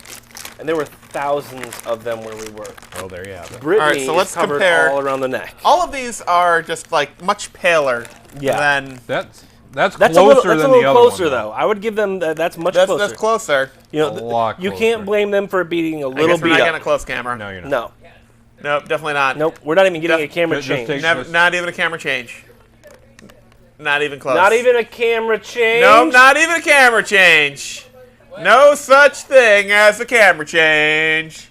and there were thousands of them where we were. Oh, there you have it. Brittany All right, so let's is covered compare- all around the neck. All of these are just like much paler Yeah. than. That's That's closer a little than the other closer one, though. I would give them that's much That's closer. closer. You know, A lot you closer. can't blame them for being a I little guess we're beat not up. getting a close camera. No, you're not. No, Nope, definitely not. nope. We're not even getting a Just- camera just change. take- Never, not even a camera change. Not even close. Not even a camera change. Nope, not even a camera change. No such thing as a camera change.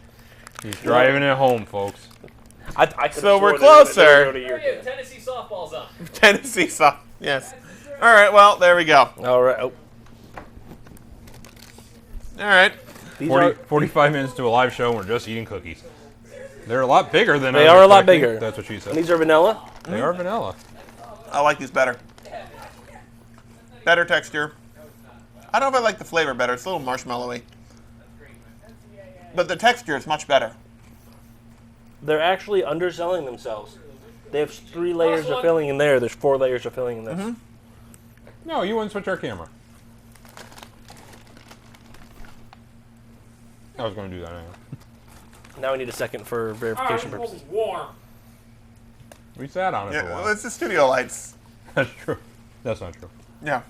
He's driving it home, folks. I could've So we're sworn they were closer. gonna go to your- Tennessee softball's on. Tennessee soft. Yes. All right. Well, there we go. All right. Oh, All right. these 45 minutes to a live show, and we're just eating cookies. They're a lot bigger than They I was are a lot expecting. bigger. That's what she and said. these are vanilla. They are vanilla. I like these better. Better texture. I don't know if I like the flavor better. It's a little marshmallowy. But the texture is much better. They're actually underselling themselves. They have 3 layers of one. filling in there. There's 4 layers of filling in this. No, you wouldn't switch our camera. I was going to do that anyway. Now I need a second for verification Alright, purposes. warm. We sat on it for a Yeah, while. well, it's the studio lights. That's true. That's not true. Yeah,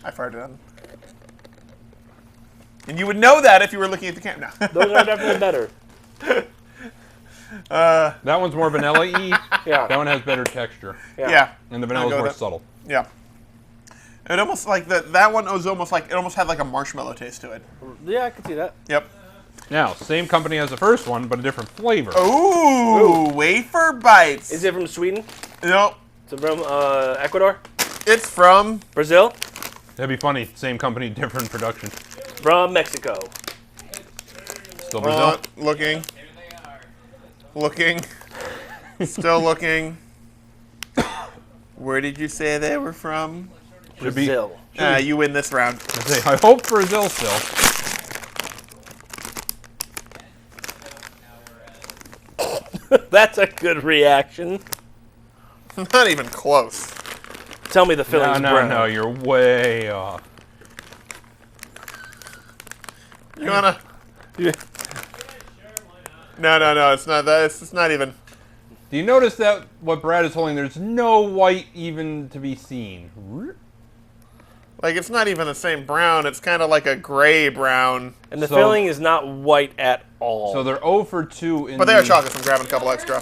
I fired it on. And you would know that if you were looking at the camera. Those are definitely better. That one's more vanilla-y. Yeah. That one has better texture. Yeah. And the I'll vanilla's go more with that. subtle. Yeah. It almost like that one was almost like it almost had like a marshmallow taste to it. Yeah, I can see that. Yep. Now, same company as the first one, but a different flavor. Ooh, wafer bites. Is it from Sweden? No, Is it from Ecuador? it's from Brazil? That'd be funny. Same company, different production. From Mexico. Still Brazil? looking, There they are. looking, still looking. Where did you say they were from? Should be. Brazil. You win this round. I hope Brazil still. That's a good reaction. Not even close. Tell me the filling's brown. No, you're way off. You wanna? Yeah. No. It's not that. It's not even. Do you notice that what Brad is holding, there's no white even to be seen? Like it's not even the same brown. It's kind of like a gray brown. And the So- filling is not white at all. So they're 0 for 2 in But they are the- chocolate. I'm grabbing a couple extra.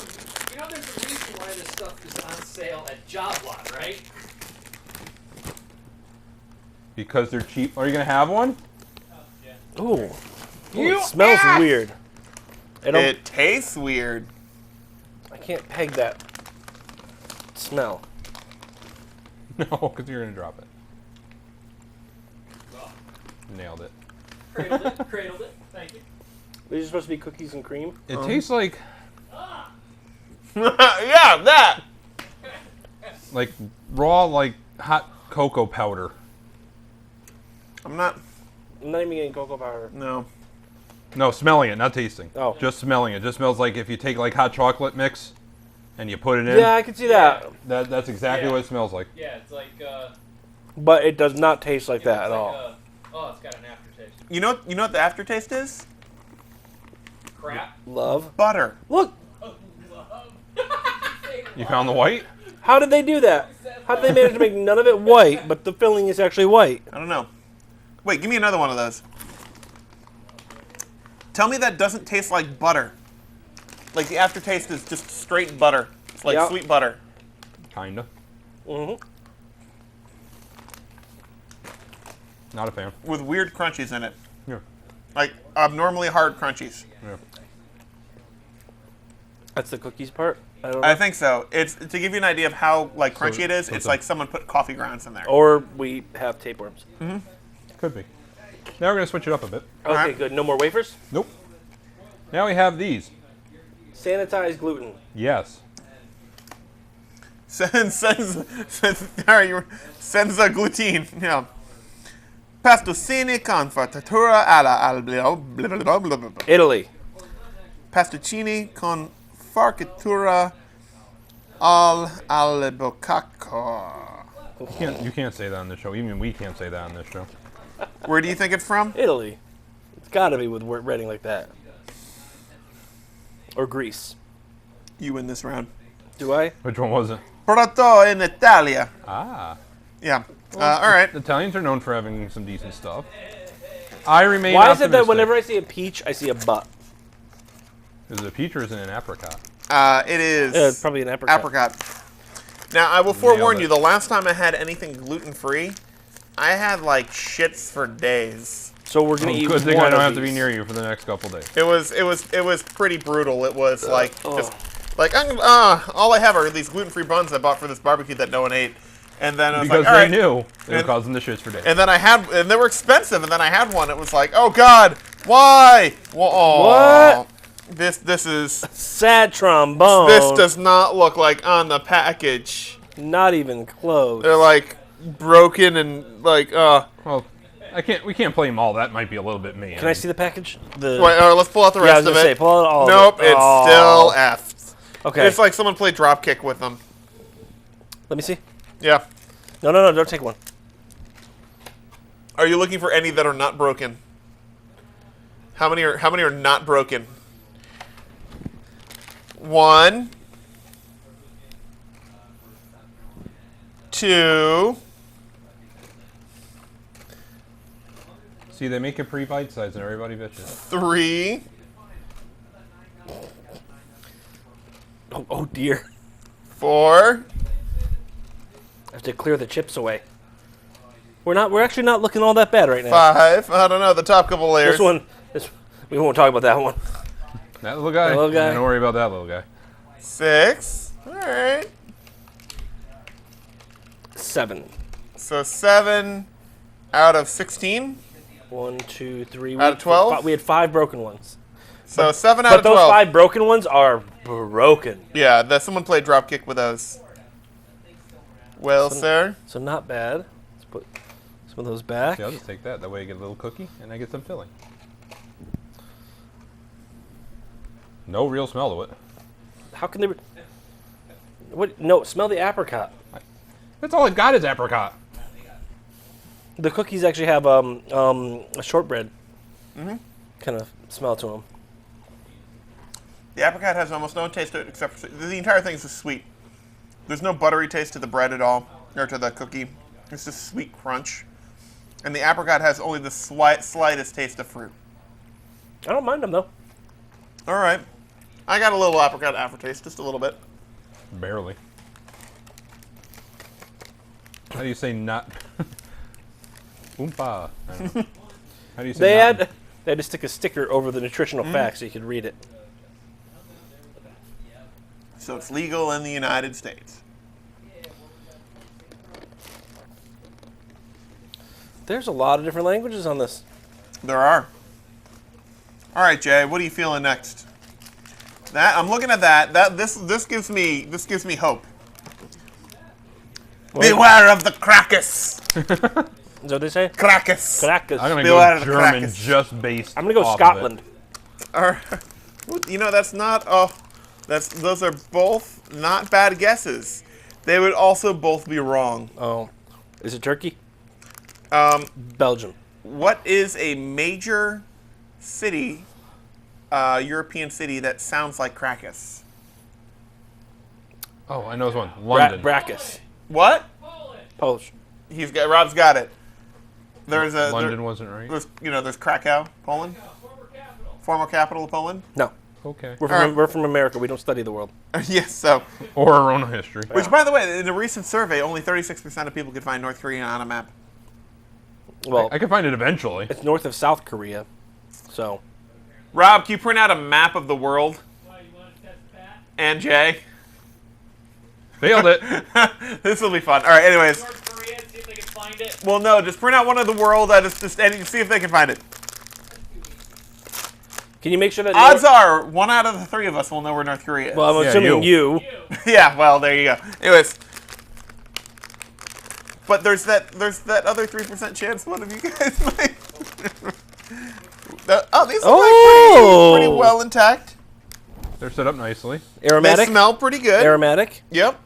You know, there's a reason why this stuff is on sale at Job Lot, right? Because they're cheap. Are you going to have one? Ooh. It smells weird. It tastes weird. I can't peg that smell. No, because you're going to drop it. Nailed it. Cradled it. Thank you. These are supposed to be cookies and cream. It tastes like Yeah, that. raw, like hot cocoa powder. I'm not. I'm not even getting cocoa powder. No. No, smelling it, not tasting. Oh. Just smelling it. Just smells like if you take like hot chocolate mix and you put it in. Yeah, I can see that. That's exactly Yeah. what it smells like. Yeah, it's like, But it does not taste like that it's at like all. oh, it's got an aftertaste. You know what the aftertaste is? Crap. Love. Butter. Look, You found the white? how did they do that? How did they manage to make none of it white, but the filling is actually white? I don't know. Wait, give me another one of those. Tell me that doesn't taste like butter. Like the aftertaste is just straight butter. It's like Yep. sweet butter Kinda. Mm-hmm. Not a fan. with weird crunchies in it. Yeah. Like abnormally hard crunchies. Yeah. That's the cookies part. I don't know. I think so. It's to give you an idea of how like crunchy it is. so It's the- like someone put coffee grounds in there. Or we have tapeworms. Could be. Now we're going to switch it up a bit. Okay, Alright. good. No more wafers. Nope. Now we have these. Sanitized gluten. Yes. Senza gluten. Yeah. Pastoncini con farcitura alla Italy. Pastoncini con farcitura al albocacco. You can't say that on this show. Even we can't say that on this show. Where do you think it's from? Italy. It's got to be with writing like that. Or Greece. You win this round. Do I? Which one was it? Prodotto in Italia. Ah. Yeah. All right. The Italians are known for having some decent stuff. I remain Why is it that optimistic. whenever I see a peach, I see a butt? Is it a peach or is it an apricot? It is. Yeah, it's probably an apricot. Apricot. Now, I will forewarn it. you, the last time I had anything gluten-free, I had, like, shits for days. So we're gonna eat Good thing one I don't of have to be these. near you for the next couple days. It was pretty brutal. It was, like, ugh. just, like, all I have are these gluten-free buns I bought for this barbecue that no one ate. And then I was Because like, all they right. knew it would And- cause them the shits for days. And then and they were expensive, and then I had one. It was like, oh, God, why? Well, aw. What? This is... Sad trombone. This does not look like on the package. Not even close. They're like broken and like Well, we can't blame all. That might be a little bit me. Can I see the package? The Wait, let's pull out the Yeah, I rest was of gonna it. say, pull out all of Nope, it. it's Oh. still effed. Okay. It's like someone played Dropkick with them. Let me see. Yeah. No, don't take one. Are you looking for any that are not broken? How many are not broken? 1, 2. See, they make it pretty bite-sized and everybody bitches. 3. Oh dear. 4. I have to clear the chips away. We're actually not looking all that bad right now. 5. I don't know. The top couple layers. We won't talk about that one. That little guy? That little guy. Don't worry about that little guy. 6. All right. 7. So 7 out of 16. 1, 2, 3. Out of 12? We had 5 broken ones. So 7 out But of 12. those 5 broken ones are broken. Yeah, someone played Dropkick with those. Well, sir. So not bad. Let's put some of those back. See, I'll just take that. That way I get a little cookie and I get some filling. No real smell to it. How can they... What? No, smell the apricot. That's all I got is apricot. The cookies actually have a shortbread kind of smell to them. The apricot has almost no taste to it except for... The entire thing is just sweet. There's no buttery taste to the bread at all, or to the cookie. It's just sweet crunch. And the apricot has only the slightest taste of fruit. I don't mind them, though. All right. I got a little apricot aftertaste, just a little bit. Barely. How do you say not? Oompa. I don't know. How do you say They not? had to stick a sticker over the nutritional facts so you could read it. So it's legal in the United States. There's a lot of different languages on this. There are. All right, Jay. What are you feeling next? That I'm looking at that. This gives me hope. Beware of the Krakus. Is that what they say? Krakus. Caracas. I'm gonna Beware go of the German Krakus. just based. I'm gonna go off of Scotland. You know, that's not. Oh, those are both not bad guesses. They would also both be wrong. Oh, is it Turkey? Belgium. What is a major city, European city that sounds like Krakus? Oh, I know this one. London. Brackus. What? Polish. Rob's got it. There's London wasn't right. There's Krakow, Poland. Former capital of Poland. No. Okay. We're from America. We don't study the world. Yes. So, Or our own history. which, by the way, in a recent survey, only 36% of people could find North Korea on a map. Well, I can find it eventually. it's north of South Korea. So, Rob, can you print out a map of the world? And Jay, Failed it. this will be fun. All right. Anyways, North Korea, see if they can find it. well, no, just print out one of the world. Just see if they can find it. can you make sure that Odds are 1 out of the 3 of us will know where North Korea is. Well, I'm Yeah, assuming you. Yeah, well, there you go. Anyways, but there's that other 3% chance one of you guys might. These look like pretty well intact. They're set up nicely. They Aromatic. smell pretty good. Aromatic. Yep.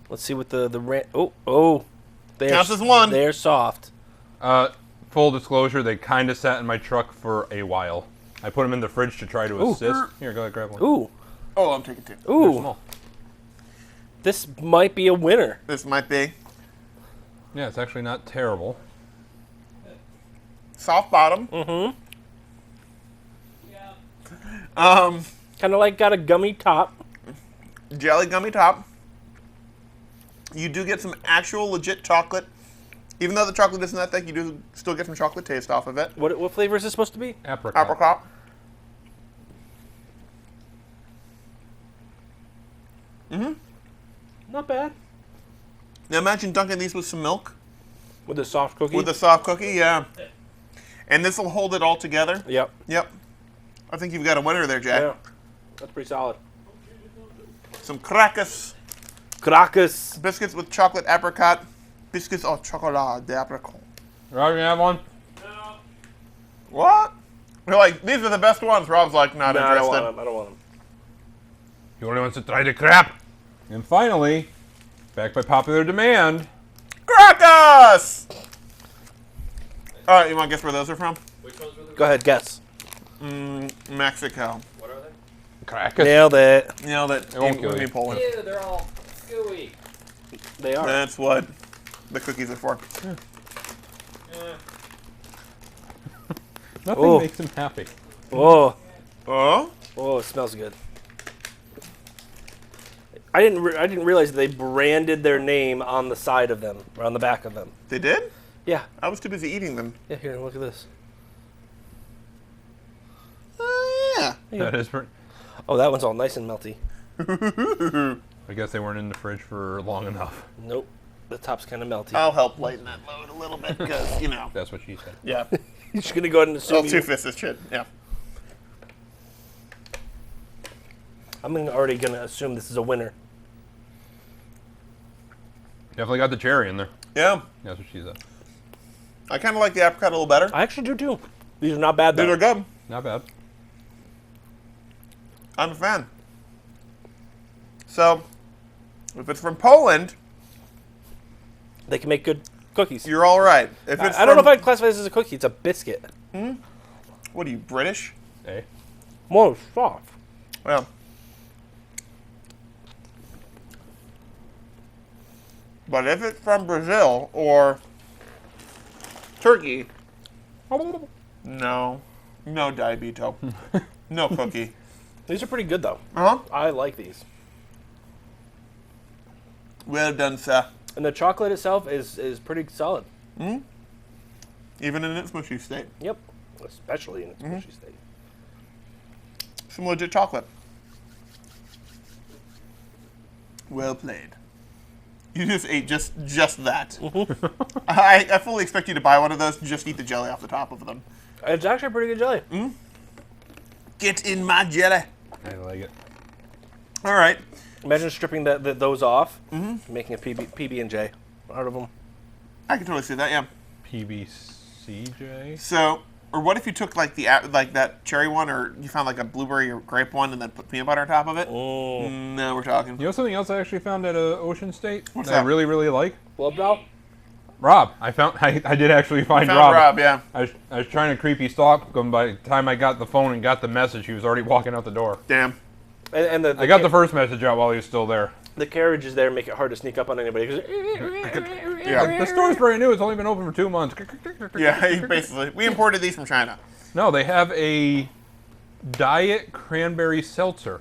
Let's see what the They're, Counts as one. They're soft. Full disclosure, they kind of sat in my truck for a while. I put them in the fridge to try to assist. Here, go ahead, grab one. Ooh. Oh, I'm taking 2. They're Ooh. small. This might be a winner. This might be Yeah, it's actually not terrible. soft bottom. Mm-hmm. Kind of like got a gummy top. Jelly gummy top. You do get some actual legit chocolate. Even though the chocolate isn't that thick, you do still get some chocolate taste off of it. What flavor is this supposed to be? Apricot. Apricot. Not bad. Now imagine dunking these with some milk. With a soft cookie. With a soft cookie, yeah. And this will hold it all together. Yep. Yep. I think you've got a winner there, Jay. Yeah. That's pretty solid. Some Krakus Caracas. biscuits with chocolate apricot. Biscuits au chocolat d'apricot. Rob, you have one? No. What? You're like, these are the best ones. Rob's like, not No, I don't interested. want them. I don't want them. He only wants to try the crap. And finally, back by popular demand, Caracas! All right, you want to guess where those are from? Which ones were the Go ahead, guess. Mexico. What are they? Caracas. Nailed it. You know that won't it kill would be you. Poland. Ew, they're all gooey. They are. That's what the cookies are for. Nothing Oh. makes him happy. Oh, Oh? oh, it smells good. I didn't realize they branded their name on the side of them or on the back of them. They did? Yeah. I was too busy eating them. Yeah. Here, look at this. Yeah. That is pretty. Oh, that one's all nice and melty. I guess they weren't in the fridge for long enough. Nope. The top's kind of melty. I'll help lighten that load a little bit because, you know. That's what she said. Yeah. You're just gonna go ahead and assume. Well, two-fist this shit. Yeah. I'm already gonna assume this is a winner. Definitely got the cherry in there. Yeah. That's what she said. I kind of like the apricot a little better. I actually do too. These are not bad though. These are good. Not bad. I'm a fan. So, if it's from Poland, They can make good cookies. you're all right. If it's I don't know if from- I'd classify this as a cookie. It's a biscuit. What are you, British? Hey. More soft. Well. But if it's from Brazil or Turkey, no. No diabito. No cookie. These are pretty good though. Uh-huh. I like these. Well done, sir. And the chocolate itself is pretty solid. Even in its mushy state. Yep. Especially in its mushy state. Some legit chocolate. Well played. You just ate just that. I fully expect you to buy one of those and just eat the jelly off the top of them. It's actually a pretty good jelly. Get in my jelly. I like it. All right. Imagine stripping those off, making a PB&J out of them. I can totally see that, yeah. PBCJ? So, or what if you took like that cherry one, or you found like a blueberry or grape one, and then put peanut butter on top of it? No, we're talking. You know something else I actually found at Ocean State What's that I that? really, really like? Love doll? Rob. I did actually find Found Rob, yeah. I was trying to creepy stalk him. By the time I got the phone and got the message, he was already walking out the door. Damn. And I got the first message out while he was still there. the carriages there make it hard to sneak up on anybody. 'Cause Yeah. The store's brand new. It's only been open for 2 months. Yeah, basically. We imported these from China. No, they have a diet cranberry seltzer.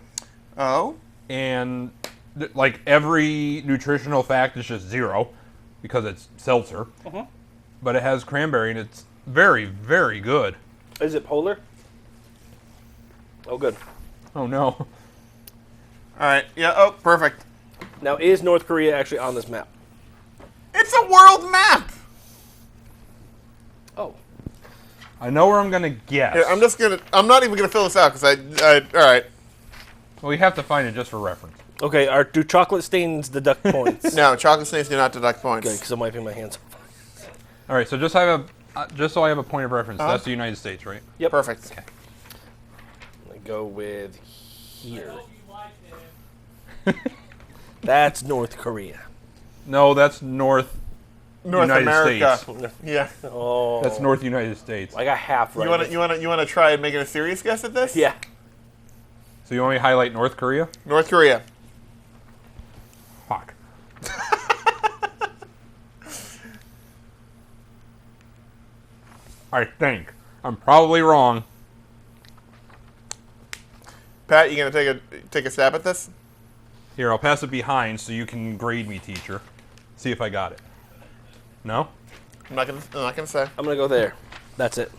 Oh? And like every nutritional fact is just 0 because it's seltzer. But it has cranberry and it's very, very good. Is it polar? Oh, good. Oh no. All right. Yeah. Oh, perfect. Now, is North Korea actually on this map? It's a world map. Oh. I know where I'm gonna guess. Here, I'm not even gonna fill this out because all right. Well, you have to find it just for reference. Okay, do chocolate stains deduct points? No, chocolate stains do not deduct points. Good, because I'm wiping my hands. All right, so just so I have a point of reference. That's the United States, right? Yep. Perfect. I'm going to go with here. hope you liked it. That's North Korea. No, that's North United America. States. Yeah. Oh. That's North United States. I got half right. You wanna try making a serious guess at this? Yeah. So you want me to highlight North Korea? North Korea. Fuck. I think. I'm probably wrong. Pat, you gonna take a stab at this? Here, I'll pass it behind so you can grade me, teacher. See if I got it. No? I'm not gonna say. I'm going to go there. That's it.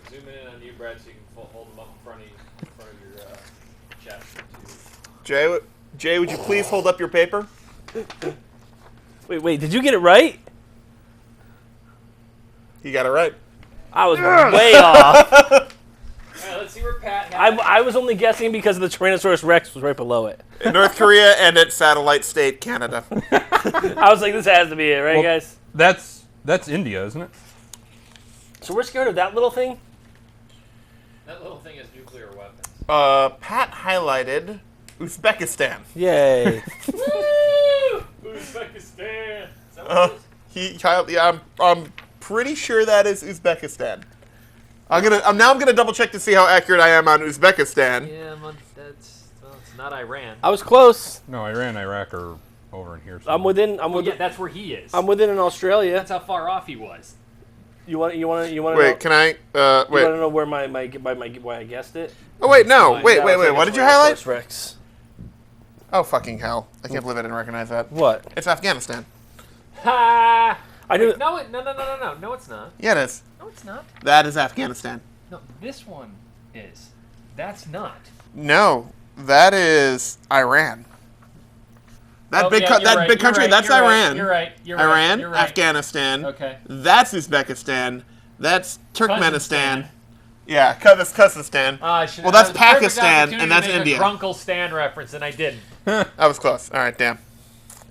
Zoom in on you, Brad, so you can hold them up in front of your chest. Jay, would you please hold up your paper? Wait, did you get it right? You got it right. I was way off. All right, let's see where Pat had it. I was only guessing because the Tyrannosaurus Rex was right below it. In North Korea and its satellite state, Canada. I was like, this has to be it, right, Well, guys? That's India, isn't it? So we're scared of that little thing? That little thing has nuclear weapons. Pat highlighted Uzbekistan. Yay. Woo! Uzbekistan. Is that what it is? I'm pretty sure that is Uzbekistan. I'm gonna double check to see how accurate I am on Uzbekistan. Yeah, it's not Iran. I was close. No, Iran, Iraq are over in here. I'm within. Yeah, that's where he is. I'm within in Australia. That's how far off he was. You want to Wait, know? can I? You want Wait. to know where why I guessed it? Oh wait, no. Fine. Wait. Yeah, I was What thinking did you Tyrannosaurus highlight? Rex. Oh fucking hell! I can't believe I didn't recognize that. What? It's Afghanistan. Ha! I knew. No, no, it's not. Yeah, it is. No, it's not. That is Afghanistan. No, this one is. That's not. No, that is Iran. That Oh, big, yeah, co- you're that right, big you're country. right, That's you're right, Iran. You're right. You're Iran, right. You're right. Afghanistan. Okay. That's Uzbekistan. That's Turkmenistan. Kazakhstan. Yeah, Kazakhstan. Well, that's Pakistan, and that's India. Grunkle Stan reference, and I didn't. That was close. All right, damn.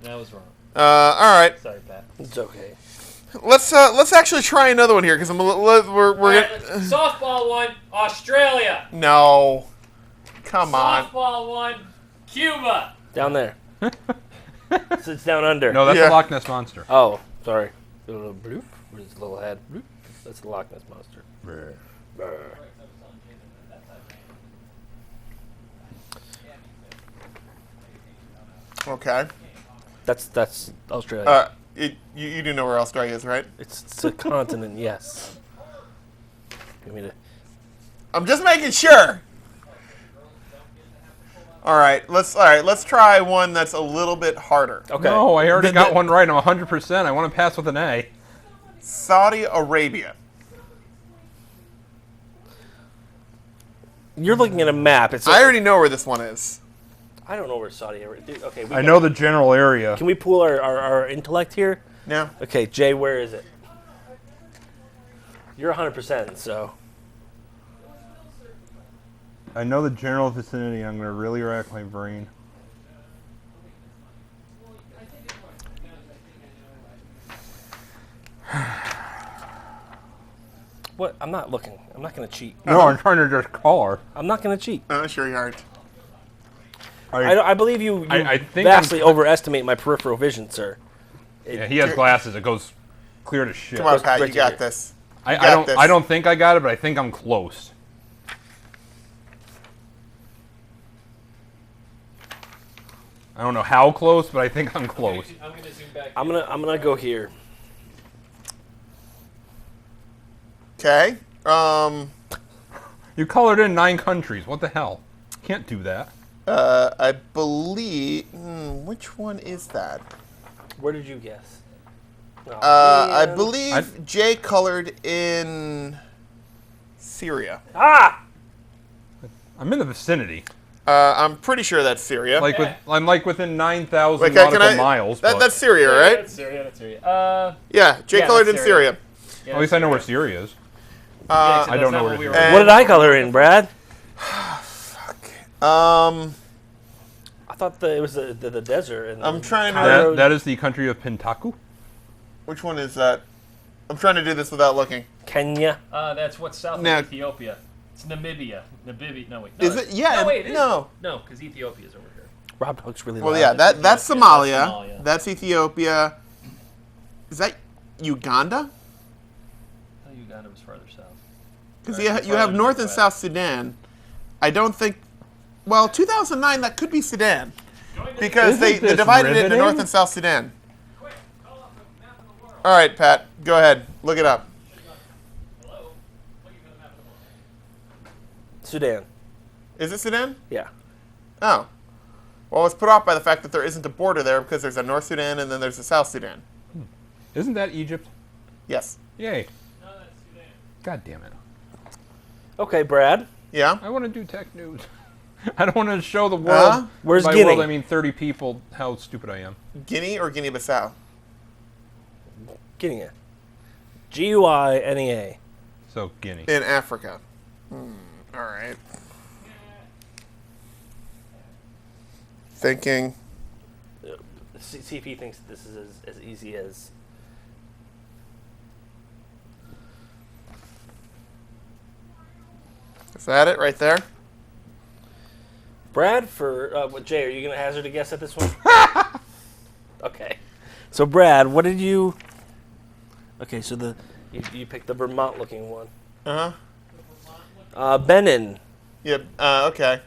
That was wrong. All right. Sorry, Pat. It's okay. Let's actually try another one here because we're All right, gonna. softball one, Australia. No. Come on. Softball one, Cuba. Down there. So it's down under. No, that's Yeah. the Loch Ness Monster. Oh, sorry. The little bloop. Where's the little head? Bloop. That's the Loch Ness monster. Brr. Okay. That's Australia. You do know where Australia is, right? It's a continent. Yes. Give me the. I'm just making sure. All right, let's try one that's a little bit harder. Okay. No, I already got one right. I'm 100%. I want to pass with an A. Saudi Arabia. You're looking at a map. It's. I already know where this one is. I don't know where Saudi Arabia. Dude, okay. I know the general area. Can we pool our intellect here? No. Okay, Jay, where is it? You're 100%. So. I know the general vicinity. I'm going to really rack my brain. What? I'm not looking. I'm not gonna cheat. No, I'm trying to just call her. I'm not gonna cheat. Sure you aren't. I believe you I think vastly overestimate my peripheral vision, sir. Yeah, he has glasses. It goes clear to shit. Come on, Pat, you Richard got here. this. I got don't. this. I don't think I got it, but I think I'm close. I don't know how close, but I think I'm close. I'm gonna zoom back. I'm gonna go here. Okay. You colored in 9 countries. What the hell? Can't do that. I believe. Which one is that? Where did you guess? Oh, I man. believe Jay colored in Syria. Ah! I'm in the vicinity. I'm pretty sure that's Syria. I'm like within 9,000 Wait, nautical miles. but That's Syria, right? That's Syria. That's Syria. Yeah, Jay Yeah, colored in that's Syria. Yeah, at least I know where Syria is. yeah, I don't know where we it were. is. What did I color in, Brad? Um, I thought it was the desert. And I'm trying to. Cairo- That is the country of Pentaku. Which one is that? I'm trying to do this without looking. Kenya. That's what's south Now- of Ethiopia. It's Namibia. No, wait. No, Is it? Yeah. No, wait. It is. No. No, because Ethiopia's over here. Rob looks really Well, loud. yeah. That's that's Somalia. Somalia. That's Ethiopia. Is that Uganda? Oh, Uganda was farther south. Because Right, you have farther North and west. South Sudan. I don't think. Well, 2009 that could be Sudan because Isn't they this divided it into riveting? North and South Sudan. All right, Pat, go ahead. Look it up. Sudan. Is it Sudan? Yeah. Oh. Well, it's put off by the fact that there isn't a border there because there's a North Sudan and then there's a South Sudan. Isn't that Egypt? Yes. Yay. God damn it. Okay, Brad. Yeah? I want to do tech news. I don't want to show the world. Where's By Guinea? world, I mean 30 people how stupid I am. Guinea or Guinea-Bissau? Guinea. Guinea. So, Guinea. In Africa. All right. Thinking. See if he thinks this is as easy as. Is that it right there? Brad, Jay, are you going to hazard a guess at this one? Okay. So, Brad, what did you... Okay, so you picked the Vermont-looking one. Uh-huh. Benin. Yep. Okay.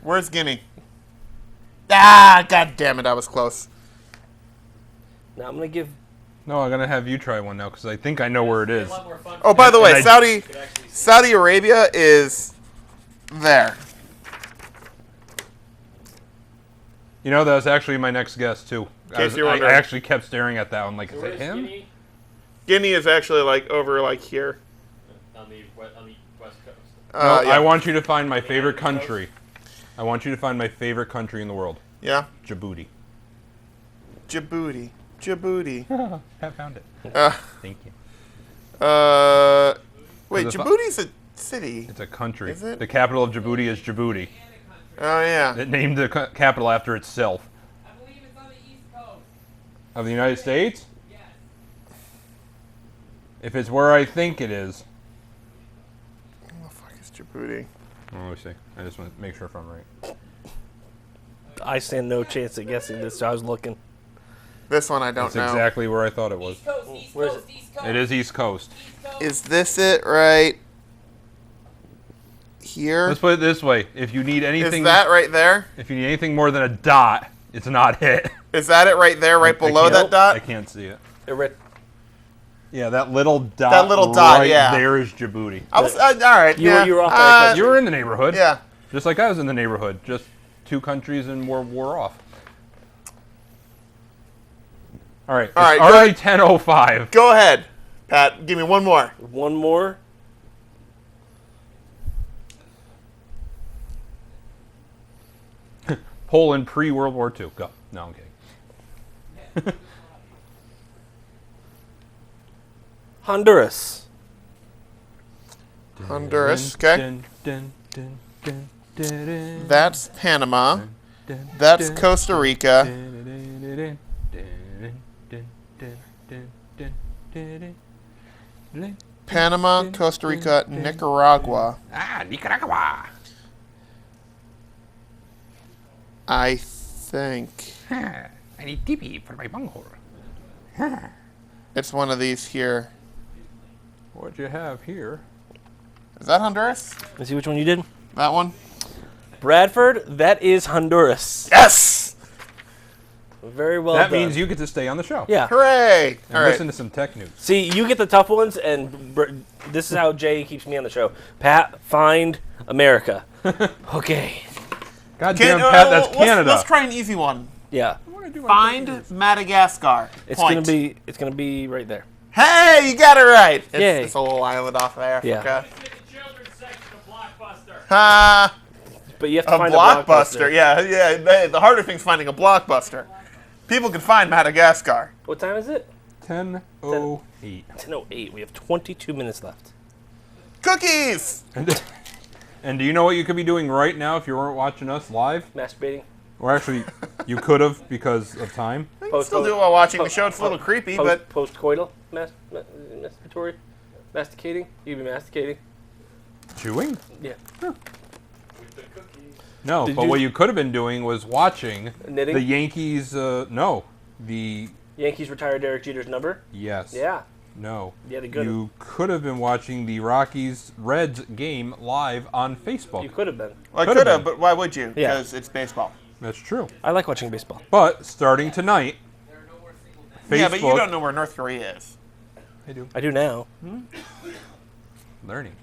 Where's Guinea? Ah, god damn it, I was close. Now, I'm going to give... No, I'm gonna have you try one now because I think I know where it It'd is. be a lot more fun Oh, for by me. the way, And Saudi Arabia is there. You know, that was actually my next guess too. case you're I wondering. actually kept staring at that one like, is Where's it him? Guinea? Guinea is actually like over like here. On the west coast. No, Yeah. I want you to find my favorite country. I want you to find my favorite country in the world. Yeah. Djibouti. Djibouti. I found it. Uh, Thank you. wait, Is it fu- Djibouti's a city. It's a country. Is it? The capital of Djibouti is Djibouti. Oh yeah. It named the capital after itself. I believe it's on the East Coast. Of the United States? Yes. If it's where I think it is. Where the fuck is Djibouti? Oh, let me see. I just want to make sure if I'm right. I stand no chance at guessing this, so I was looking. This one I don't That's know. exactly where I thought it was. East Coast, East Where is Coast, East Coast. It is East Coast. East Coast. Is this it right here? Let's put it this way: if you need Is anything, that right there? if you need anything more than a dot, it's not it. Is that it right there, right I below can't- that dot? I can't see it. Right. Yeah, that little dot. That little dot, right yeah. there is Djibouti. I was all right. You yeah. were off by a You were in the neighborhood. Yeah. Just like I was in the neighborhood. Just two countries and we're off. All right. All right, It's go already ahead. 10:05. Go ahead, Pat. Give me one more. One more. Poland pre-World War II. Go. No, I'm kidding. Honduras. Honduras. Okay. Dun, dun, dun, dun, dun, dun, That's Panama. dun, That's dun, Costa Rica. dun, dun, dun, dun, dun, dun, dun, dun, dun, dun. Panama, Costa Rica, Nicaragua. Ah, Nicaragua. I think I need TP for my bunghole. it's one of these here. What you have here? Is that Honduras? Let's see which one you did. That one? Bradford, that is Honduras. Yes! Very well That done. means you get to stay on the show. Yeah. Hooray! And All right. listen to some tech news. See, you get the tough ones, and this is how Jay keeps me on the show. Pat, find America. Okay. God damn, Pat, that's let's- Canada. Let's try an easy one. Yeah. Find Madagascar. It's Point. gonna be right there. Hey, you got it right. Yay. It's a little island off of Africa. Yeah. It's in the children's section of Blockbuster. Ha! But you have to A find blockbuster. a blockbuster. Yeah. The harder thing's finding a blockbuster. People can find Madagascar. What time is it? 10:08. 10:08. We have 22 minutes left. Cookies. And do you know what you could be doing right now if you weren't watching us live? Masturbating. Or actually, you could have because of time. I can still do it while watching the show. It's a little creepy, but Post-coital masturbatory, masticating. You'd be masticating. Chewing? Yeah. With the cookies. No, Did but you- what you could have been doing was watching Knitting? the Yankees. No, the Yankees retired Derek Jeter's number. yes. Yeah. No. Yeah, they could have. You could have been watching the Rockies Reds game live on Facebook. You could have been. I Could've could have. been. But why would you? Yeah. Because it's baseball. That's true. I like watching baseball. But starting tonight, Facebook. Yeah, but you don't know where North Korea is. I do. I do now. Learning.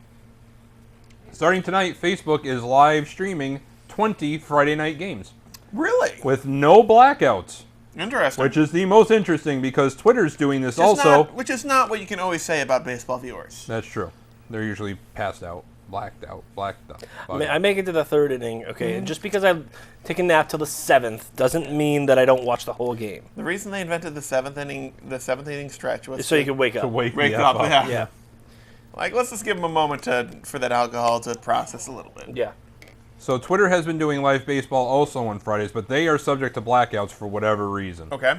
Starting tonight, Facebook is live streaming 20 Friday night games Really? with no blackouts, Interesting. which is the most interesting because Twitter's doing this also. Which is not what you can always say about baseball viewers. That's true. They're usually passed out, blacked out. I make it to the third inning, okay, and just because I take a nap till the 7th doesn't mean that I don't watch the whole game. The reason they invented the seventh inning stretch was So you can wake to up. wake wake me up. Yeah. Yeah, Like, let's just give them a moment for that alcohol to process a little bit. yeah. So Twitter has been doing live baseball also on Fridays, but they are subject to blackouts for whatever reason. Okay.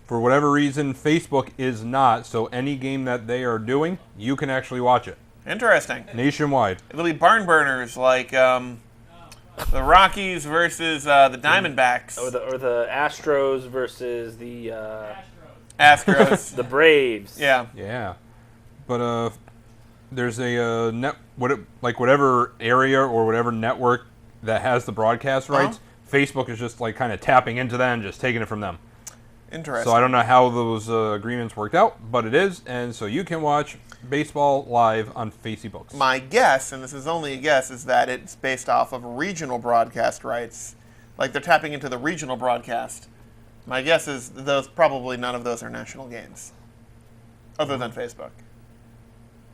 For whatever reason, Facebook is not. So any game that they are doing, you can actually watch it. Interesting. nationwide. It'll be barn burners like the Rockies versus the Diamondbacks. Or the Astros versus the Astros. the Braves. Yeah. Yeah, but there's a whatever area or whatever network that has the broadcast rights. Facebook is just like kind of tapping into that and just taking it from them. Interesting. So I don't know how those agreements worked out, but it is, and so you can watch baseball live on Facebook. My guess, and this is only a guess, is that it's based off of regional broadcast rights. Like they're tapping into the regional broadcast. My guess is probably none of those are national games, other than Facebook.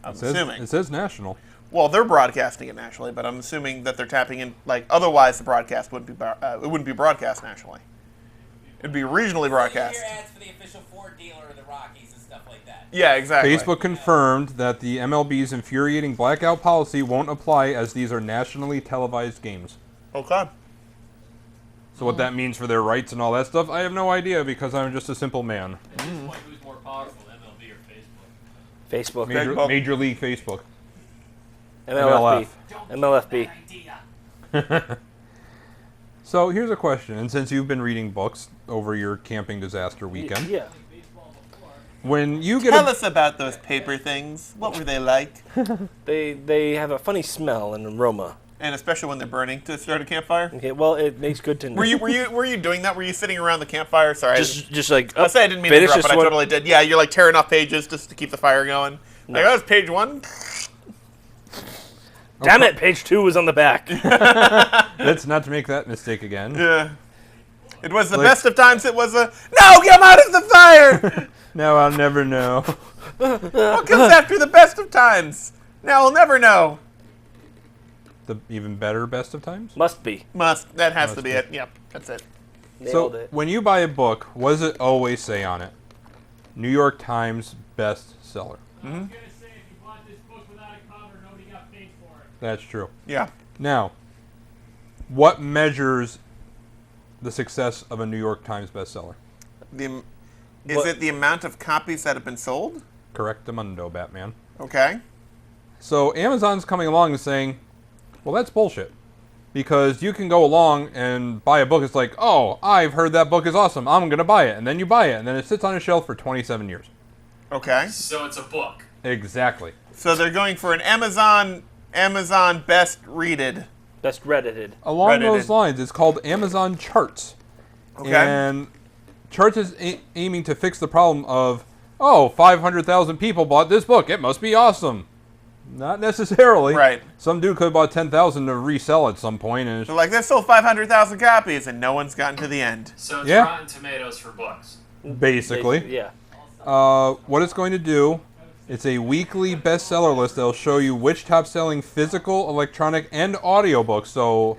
I'm assuming. It says national. Well, they're broadcasting it nationally, but I'm assuming that they're tapping in. Like otherwise, the broadcast wouldn't be broadcast nationally. It'd be regionally broadcast. You hear ads for the official Ford dealer of the Rockies and stuff like that. Yeah, exactly. Facebook confirmed that the MLB's infuriating blackout policy won't apply as these are nationally televised games. Okay. So what that means for their rights and all that stuff, I have no idea because I'm just a simple man. At this point, who's more powerful, MLB or Facebook? Facebook. Major League Facebook. MLFB. MLFB. Idea. So here's a question, and since you've been reading books over your camping disaster weekend, Yeah. when you get Tell us about those paper things. What were they like? They have a funny smell and aroma. And especially when they're burning to start a campfire. Okay, well, it makes good to know. Were you doing that? Were you sitting around the campfire? Sorry, just like I'll say I didn't mean to finish interrupt, this but I one? totally did. Yeah, you're like tearing off pages just to keep the fire going. Like, oh, it's page 1. Damn it, page 2 was on the back. let's not to make that mistake again. Yeah. It was the best of times. It was a no. Come out of the fire. Now I'll never know. What comes after the best of times? Now we'll never know. The even better best of times. Must be. That has to be it. Yep, that's it. Nailed So it. when you buy a book, what does it always say on it? New York Times bestseller. I was gonna say if you bought this book without a cover, nobody got paid for it. That's true. Yeah. Now, what measures the success of a New York Times bestseller? Is it the amount of copies that have been sold? Correctamundo, Batman. Okay. So Amazon's coming along and saying, well, that's bullshit. Because you can go along and buy a book. It's like, oh, I've heard that book is awesome. I'm going to buy it. And then you buy it. And then it sits on a shelf for 27 years. Okay. So it's a book. Exactly. So they're going for an Amazon best readed. Best Reddited. Along Reddited. those lines, it's called Amazon Charts. Okay. And Charts is aiming to fix the problem of, oh, 500,000 people bought this book. It must be awesome. Not necessarily. Right. Some dude could have bought 10,000 to resell at some point. And They're like, they sold 500,000 copies, and no one's gotten to the end. So it's Yeah. Rotten Tomatoes for books. basically. Yeah. What it's going to do, it's a weekly bestseller list that'll show you which top-selling physical, electronic, and audiobooks. So,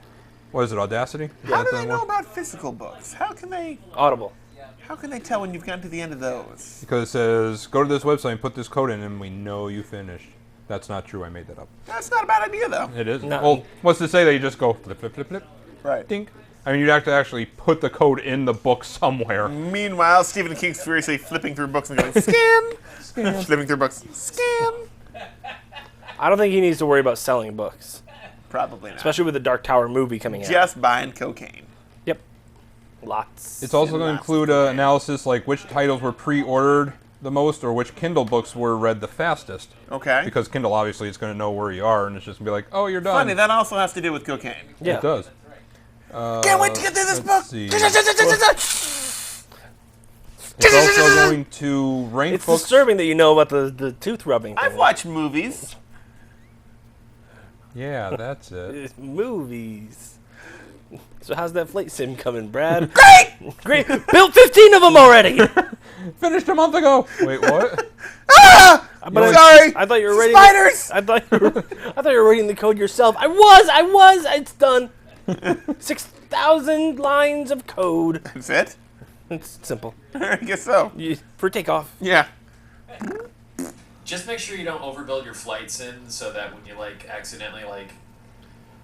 what is it, Audacity? How do they know about physical books? How can they Audible. tell when you've gotten to the end of those? Because it says, go to this website and put this code in, and we know you finished. That's not true. I made that up. That's not a bad idea, though. It is. No. Well, what's to say that you just go flip, flip, flip, flip, Right. dink? I mean, you'd have to actually put the code in the book somewhere. Meanwhile, Stephen King's furiously flipping through books and going, scan! Flipping through books, scan! I don't think he needs to worry about selling books, Probably not. especially with the Dark Tower movie coming out. Just buying cocaine. Yep. Lots. It's also going to include analysis like which titles were pre-ordered the most or which Kindle books were read the fastest. Okay. Because Kindle obviously is going to know where you are and it's just going to be like, oh, you're done. Funny, that also has to do with cocaine. Yeah. It does. Can't wait to get through this book! see. It's also going to rank It's books. disturbing that you know about the tooth rubbing thing. I've watched movies. Yeah, that's it. It's movies. So how's that flight sim coming, Brad? Great! Great. Built 15 of them already. Finished a month ago. Wait, what? But Sorry! I thought you were reading. Spiders! I thought you were reading the code yourself. I was. It's done. 6,000 lines of code. That's it? It's simple. I guess so. For takeoff. Yeah. Just make sure you don't overbuild your flight sim so that when you accidentally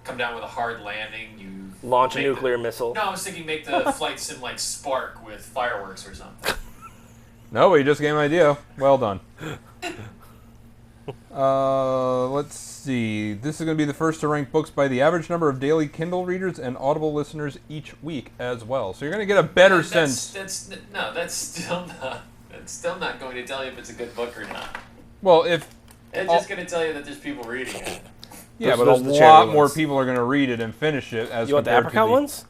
come down with a hard landing, you Launch a make nuclear missile. No, I was thinking make the flight sim spark with fireworks or something. No, but you just gave me an idea. Well done. Let's see. This is going to be the first to rank books by the average number of daily Kindle readers and Audible listeners each week as well. So you're going to get a better sense. That's still not going to tell you if it's a good book or not. Well, if It's just going to tell you that there's people reading it. yeah, but those a are the cherry lot more ones. people are going to read it and finish it as You want the compared apricot to ones?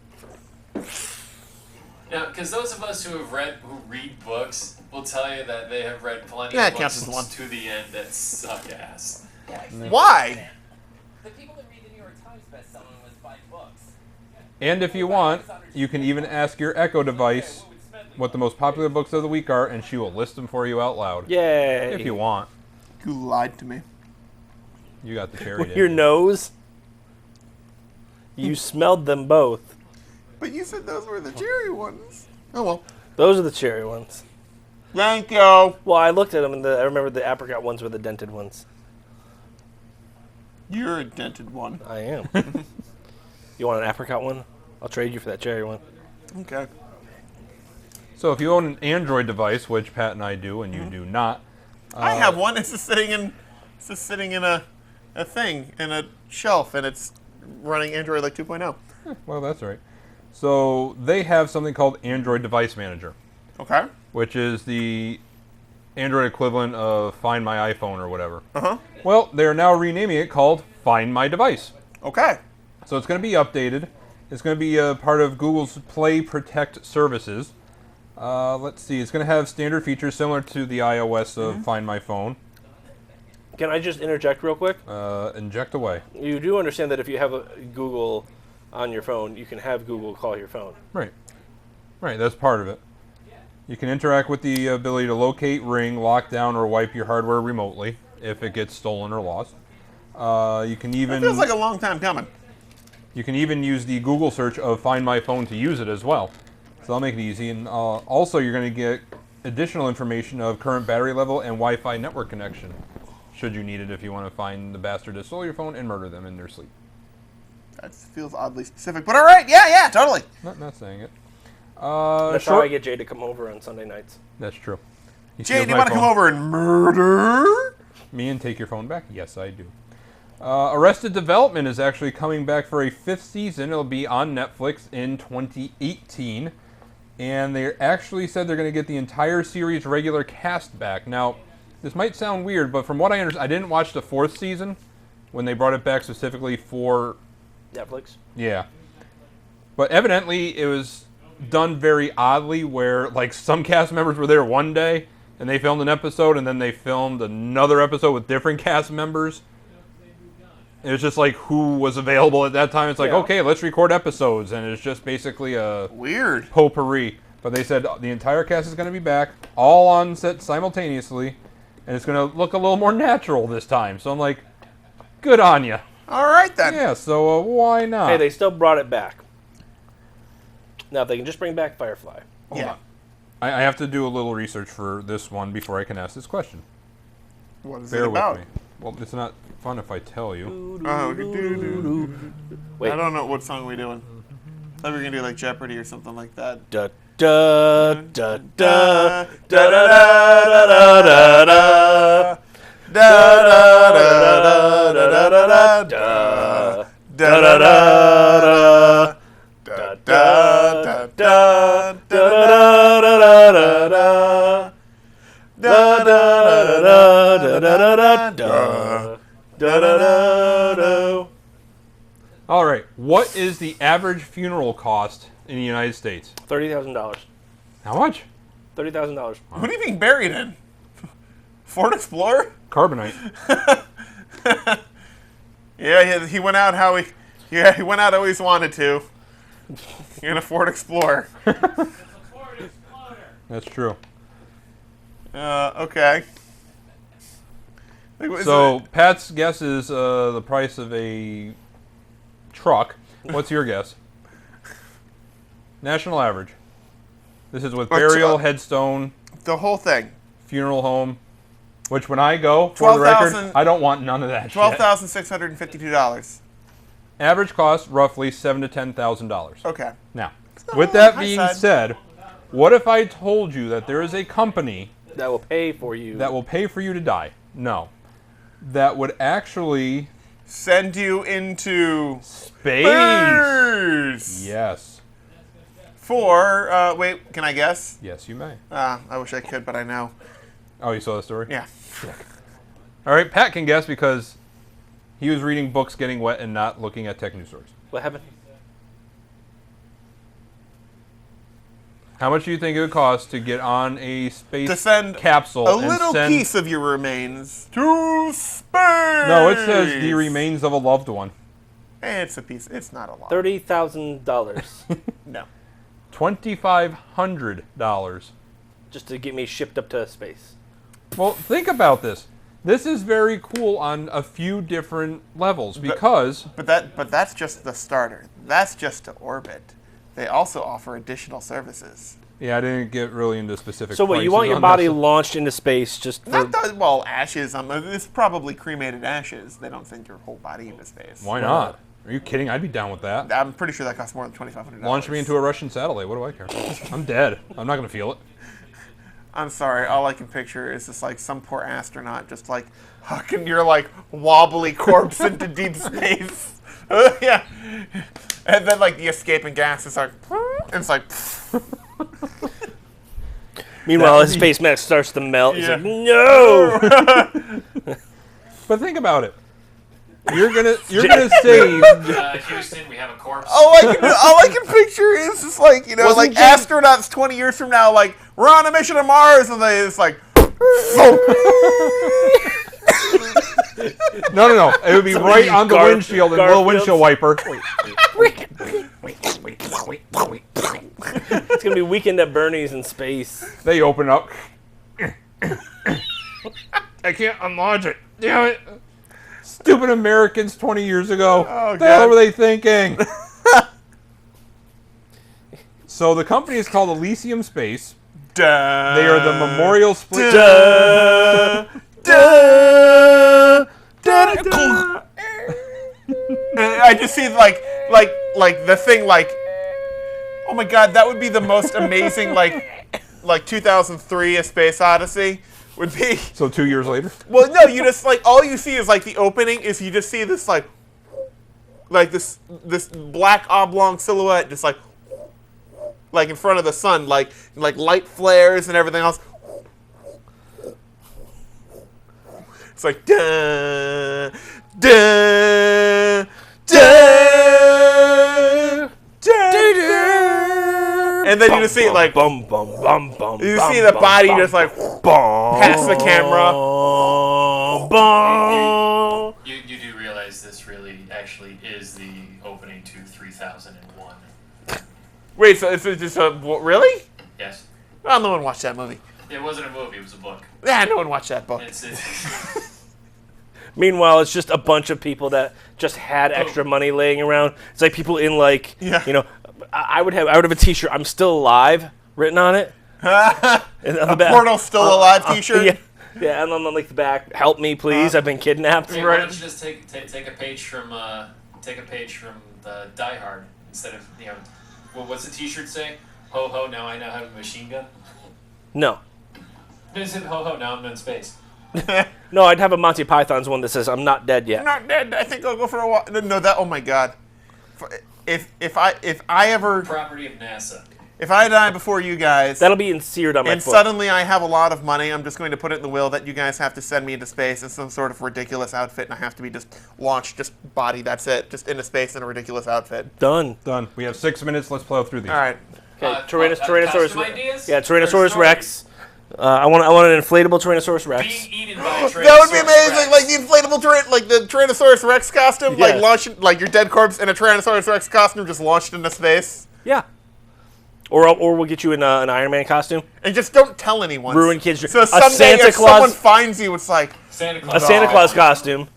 No, because those of us who read books will tell you that they have read plenty Yeah, of it counts books as one. to the end that suck ass. Yeah, Why? the people that read the New York Times bestselling list buy books. And if you want, you can even ask your Echo device what the most popular books of the week are, and she will list them for you out loud. Yay. If you want. You lied to me. You got the cherry. With didn't your you? nose? You smelled them both. But you said those were the cherry ones. Oh well. Those are the cherry ones. Thank you. Well, I looked at them, and I remember the apricot ones were the dented ones. You're a dented one. I am. You want an apricot one? I'll trade you for that cherry one. Okay. So if you own an Android device, which Pat and I do, and you do not, I have one. It's just sitting in a thing in a shelf, and it's running Android like 2.0. well, that's all right. So they have something called Android Device Manager, Okay. which is the Android equivalent of Find My iPhone or whatever. Uh-huh. Well, they are now renaming it called Find My Device. Okay. So it's going to be updated. It's going to be a part of Google's Play Protect services. Let's see. It's going to have standard features similar to the iOS of Find My Phone. Can I just interject real quick? Inject away. You do understand that if you have a Google on your phone, you can have Google call your phone. Right. Right, that's part of it. You can interact with the ability to locate, ring, lock down, or wipe your hardware remotely if it gets stolen or lost. You can It even feels like a long time coming. you can even use the Google search of Find My Phone to use it as well. So that'll make it easy. And also, you're going to get additional information of current battery level and Wi-Fi network connection, should you need it if you want to find the bastard that stole your phone and murder them in their sleep. That feels oddly specific, but all right. Yeah, totally. Not saying it. That's how I get Jay to come over on Sunday nights. That's true. He Jay, steals do you my want to come phone. over and murder? Me and take your phone back? Yes, I do. Arrested Development is actually coming back for a 5th season. It'll be on Netflix in 2018. And they actually said they're going to get the entire series regular cast back. Now, this might sound weird, but from what I understand, I didn't watch the 4th season when they brought it back specifically for... Netflix? Yeah. But evidently, it was done very oddly where, like, some cast members were there one day, and they filmed an episode, and then they filmed another episode with different cast members. It was just like who was available at that time. It's like, Yeah. okay, let's record episodes, and it's just basically a Weird. potpourri. But they said the entire cast is going to be back, all on set simultaneously, and it's going to look a little more natural this time. So I'm like, good on you. All right then. Yeah, so why not? Hey, they still brought it back. Now, if they can just bring back Firefly. Yeah. I have to do a little research for this one before I can ask this question. What is Bear it about? with me. Well, it's not fun if I tell you. Oh, do. Wait. I don't know what song we're doing. I thought we were gonna do like Jeopardy or something like that. Da da da da da da da da da da. Da da da da da da da Da da da da da da da da da da da da da. Da da da da da da da da da da da. All right, what is the average funeral cost in the United States? $30,000. How much? $30,000. What are you being buried in? Ford Explorer? Carbonite. Yeah, he went out how he went out how he's wanted to. In a Ford Explorer. That's true. Okay. Like, what is So it? Pat's guess is the price of a truck. What's your guess? National average. This is with burial, truck. headstone, The whole thing. funeral home. Which, when I go, for the record, 12,000 I don't want none of that shit. $12,652. Average cost roughly $7,000 to $10,000. Okay. Now, not with on the that high being side. said, what if I told you that there is a company That will pay for you. that will pay for you to die? No. that would actually Send you into space. Yes. For, wait, can I guess? Yes, you may. I wish I could, but I know. Oh, you saw the story? Yeah. All right, Pat can guess because he was reading books getting wet and not looking at tech news stories. What happened? How much do you think it would cost to get on a space To send capsule a and little send... piece of your remains to space. No, it says the remains of a loved one. It's a piece. It's not a lot. $30,000 No. $2,500. just to get me shipped up to space. Well, think about this. This is very cool on a few different levels because But that's just the starter. That's just to orbit. They also offer additional services. yeah, I didn't get really into specific. So what, you prices want your on body this. launched into space just for... Not the, well, ashes. It's probably cremated ashes. They don't send your whole body into space. Why not? Are you kidding? I'd be down with that. I'm pretty sure that costs more than $2,500. Launch me into a Russian satellite. What do I care? I'm dead. I'm not gonna feel it. I'm sorry. All I can picture is just like some poor astronaut just like hucking your like wobbly corpse into deep space. Yeah. And then like the escaping gas is like, and it's like. Meanwhile, his space mask starts to melt. He's Yeah. like, no! But think about it. You're gonna save. Houston, we have a corpse. All I can picture is just like, you know, Wasn't like James- astronauts 20 years from now, like we're on a mission to Mars, and they it's like. No. It would be right on the windshield and a little windshield wiper. It's going to be Weekend at Bernie's in space. They open up. I can't unlodge it. Damn it. Stupid Americans 20 years ago. Oh, What the hell God. were they thinking? So the company is called Elysium Space. Duh. They are the Memorial Split. I just see like the thing like, oh my god, that would be the most amazing like 2003 A Space Odyssey would be. So 2 years later. Well, no, you just like all you see is like the opening is you just see this like this black oblong silhouette just like in front of the sun, like light flares and everything else. It's like da da da da, and then you just see it like Bum, bum, bum, bum, you bum, see the bum, body bum, just like bum, past the camera. bum. You do realize this really actually is the opening to 3001. Wait, so it's just a really? Yes. Well, no one watched that movie. It wasn't a movie, it was a book. Yeah, no one watched that book. It's Meanwhile, it's just a bunch of people that just had extra money laying around. It's like people in like, Yeah. you know, I would have a T-shirt. I'm still alive written on it. And on the back, Portal Still Alive T-shirt. yeah, and on like the back, help me please, I've been kidnapped. Hey, why don't you just take a page from the Die Hard instead of, you know, what's the T-shirt say? Ho ho, now I now have a machine gun. No, Is it ho ho, now I'm in space? no, I'd have a Monty Python's one that says I'm not dead yet. I'm not dead. I think I'll go for a walk. No, that. Oh my god. If I ever Property of NASA. if I die before you guys, That'll be seared on my and foot. suddenly I have a lot of money, I'm just going to put it in the will that you guys have to send me into space in some sort of ridiculous outfit, and I have to be just launched, just body. That's it, just into space in a ridiculous outfit. Done. Done. We have 6 minutes. Let's plow through these. All right. Okay, Tyrannosaurus. costume ideas? Yeah, Tyrannosaurus Or Rex. I want an inflatable Tyrannosaurus Rex. Being eaten by a That would be amazing, Rex. like the inflatable like the Tyrannosaurus Rex costume, Yeah. like launching, like your dead corpse in a Tyrannosaurus Rex costume just launched into space. Yeah. Or we'll get you in an Iron Man costume. And just don't tell anyone. Ruin kids' So a someday Santa if Claus- someone finds you, it's like, Santa A Claus. Santa Claus costume.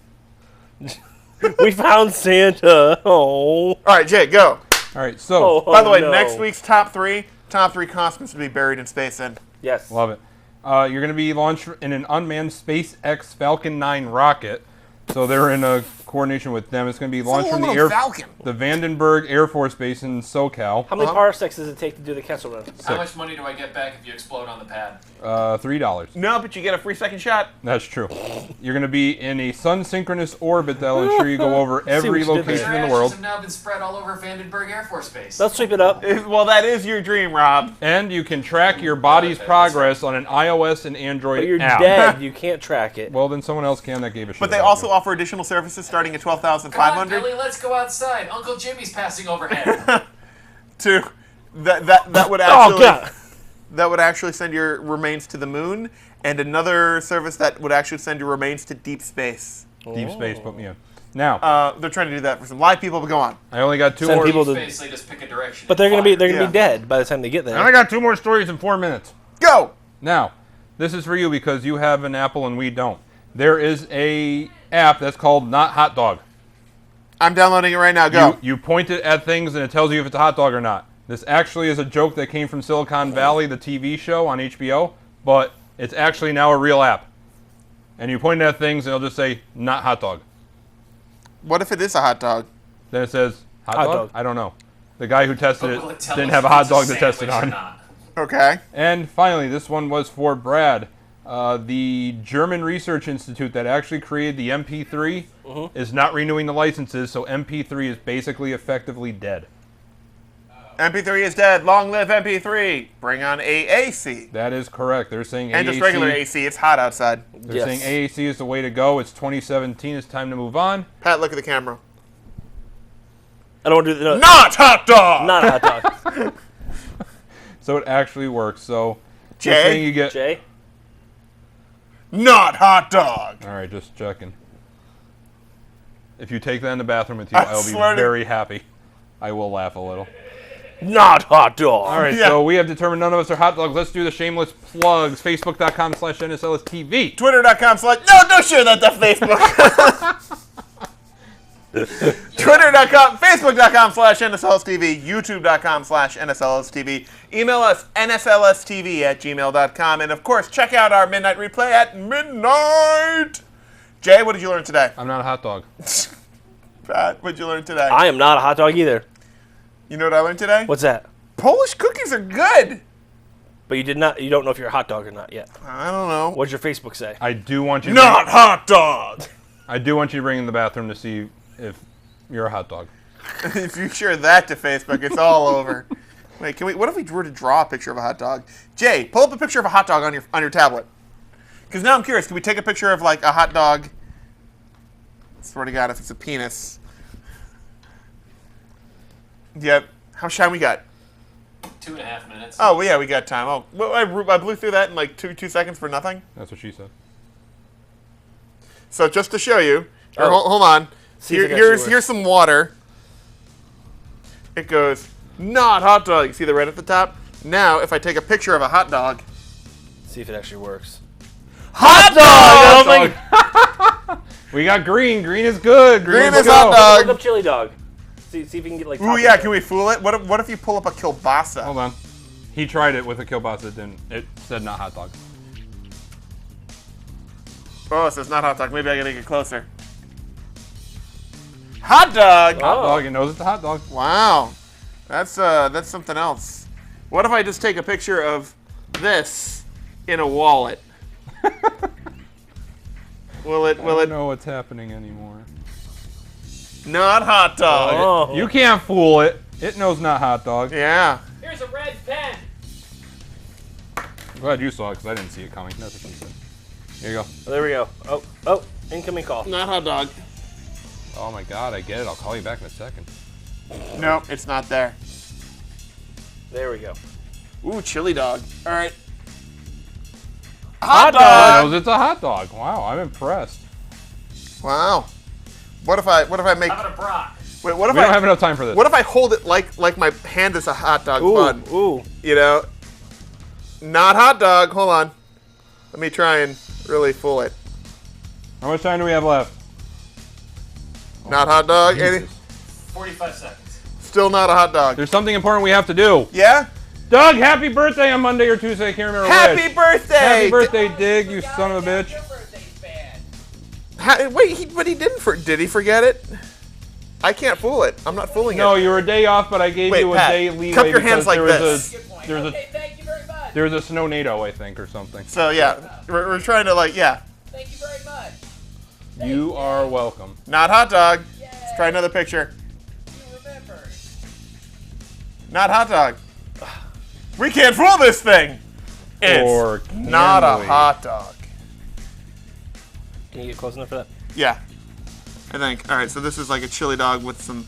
We found Santa. Oh. all right, Jay, go. All right. So Oh, By the way, no. next week's top three costumes to be buried in space in. Yes. love it. You're going to be launched in an unmanned SpaceX Falcon 9 rocket. So they're in a coordination with them. It's going to be launched from aluminum Falcon. the Vandenberg Air Force Base in SoCal. How many parsecs does it take to do the Kessel Run? How much money do I get back if you explode on the pad? $3. No, but you get a free second shot. That's true. You're going to be in a sun-synchronous orbit that will ensure you go over every what you did there. location in the Ashes world. have now been spread all over Vandenberg Air Force Base. Let's sweep it up. Well, that is your dream, Rob. And you can track your body's progress on an iOS and Android But you're app. dead. You can't track it. Well, then someone else can that gave a shit. But they about also you. offer additional services starting at Come on, $12,500 Billy, let's go outside. Uncle Jimmy's passing overhead. to that would Oh actually God! that would actually send your remains to the moon, and another service that would actually send your remains to deep space. Deep Space put me in. Now, They're trying to do that for some live people, but go on. I only got two Send more. people to- Basically, just pick a direction. But they're gonna be Yeah. dead by the time they get I there. only got two more stories in 4 minutes. Go! Now, this is for you because you have an Apple and we don't. There is a app that's called Not Hot Dog. I'm downloading it right now. Go. You point it at things and it tells you if it's a hot dog or not. This actually is a joke that came from Silicon Valley, the TV show on HBO, but it's actually now a real app. And you point it at things and it'll just say, not hot dog. What if it is a hot dog? Then it says, hot Hot dog? dog. I don't know. The guy who tested Will it tell didn't us have a if hot it's dog to test it sandwich or on. not? Okay. And finally, this one was for Brad. The German Research Institute that actually created the MP3 is not renewing the licenses, so MP3 is basically effectively dead. MP3 is dead. Long live MP3. Bring on AAC. That is correct. They're saying And AAC, just regular AC. It's hot outside. They're Yes. saying AAC is the way to go. It's 2017. It's time to move on. Pat, look at the camera. I don't want to do the Not hot dog! not a hot dog. So it actually works. So Jay? they're saying you get. Jay, Not hot dog! All right, just checking. If you take that in the bathroom with you, I I will be swear to- very happy. I will laugh a little. not hot dog. All right, Yeah. so we have determined none of us are hot dogs. Let's do the shameless plugs. Facebook.com/NSLSTV. Twitter.com/ No, share that to Facebook. Twitter.com, Facebook.com/ NSLSTV, YouTube.com/ NSLSTV. Email us NSLSTV@gmail.com. And of course, check out our midnight replay at midnight. Jay, what did you learn today? I'm not a hot dog. Pat, what did you learn today? I am not a hot dog either. You know what I learned today? What's that? Polish cookies are good. But you don't know if you're a hot dog or not yet. I don't know. What'd your Facebook say? I do want you. Not hot dog. I do want you to bring in the bathroom to see if you're a hot dog. If you share that to Facebook, it's all over. Wait, what if we were to draw a picture of a hot dog? Jay, pull up a picture of a hot dog on your tablet. Because now I'm curious, can we take a picture of like a hot dog? I swear to God, if it's a penis. Yep. How much time we got? 2.5 minutes. Oh, well, yeah, we got time. Oh, well, I blew through that in like two seconds for nothing. That's what she said. So just to show you, or Oh. hold on. See if it actually works. Here's some water. It goes, not hot dog. You see the red at the top? Now, if I take a picture of a hot dog. See if it actually works. Hot dog! Hot dog. We got green. Green is good. Green is is hot dog. Look up chili dog. See if you can get like. Ooh, yeah, can we fool it? What if you pull up a kielbasa? Hold on. He tried it with a kielbasa. It said not hot dog. Oh, it says not hot dog. Maybe I gotta get closer. Hot dog! Hot Oh. dog. It knows it's a hot dog. Wow. That's something else. What if I just take a picture of this in a wallet? Will I it don't know what's happening anymore. not hot dog? Oh. You can't fool it. It knows not hot dog. Yeah. Here's a red pen. I'm glad you saw it because I didn't see it coming. That's what she said. Here you go. There we go. Oh, incoming call. Not hot dog. Oh my God, I get it. I'll call you back in a second. Nope, it's not there. There we go. Ooh, chili dog. All right. Hot It dog. knows it's a hot dog. Wow, I'm impressed. Wow. What if I make? How about a Brock? Wait, what if We don't I? have enough time for this. What if I hold it like my hand is a hot dog bun? Ooh. You know? Not hot dog. Hold on. Let me try and really fool it. How much time do we have left? Not hot dog. Jesus. 45 seconds. Still not a hot dog. There's something important we have to do. Yeah? Doug, happy birthday on Monday or Tuesday. I can't remember Happy which. birthday! Happy birthday, Dig, you son of a bitch. Your birthday's bad. Wait, but he didn't. Did he forget it? I can't fool it. I'm not fooling No, it. you were a day off, but I gave Wait, you a Pat, day leeway cup your hands because like this. Good point. there was Okay, thank you very much. there was a snow-nado, I think, or something. So yeah, we're trying to yeah. Thank you very much. You are welcome. Not hot dog. Yay. Let's try another picture. You remembered. Not hot dog. We can't fool this thing. It's Or can not a we? hot dog. Can you get close enough for that? Yeah. I think. All right, so this is like a chili dog with some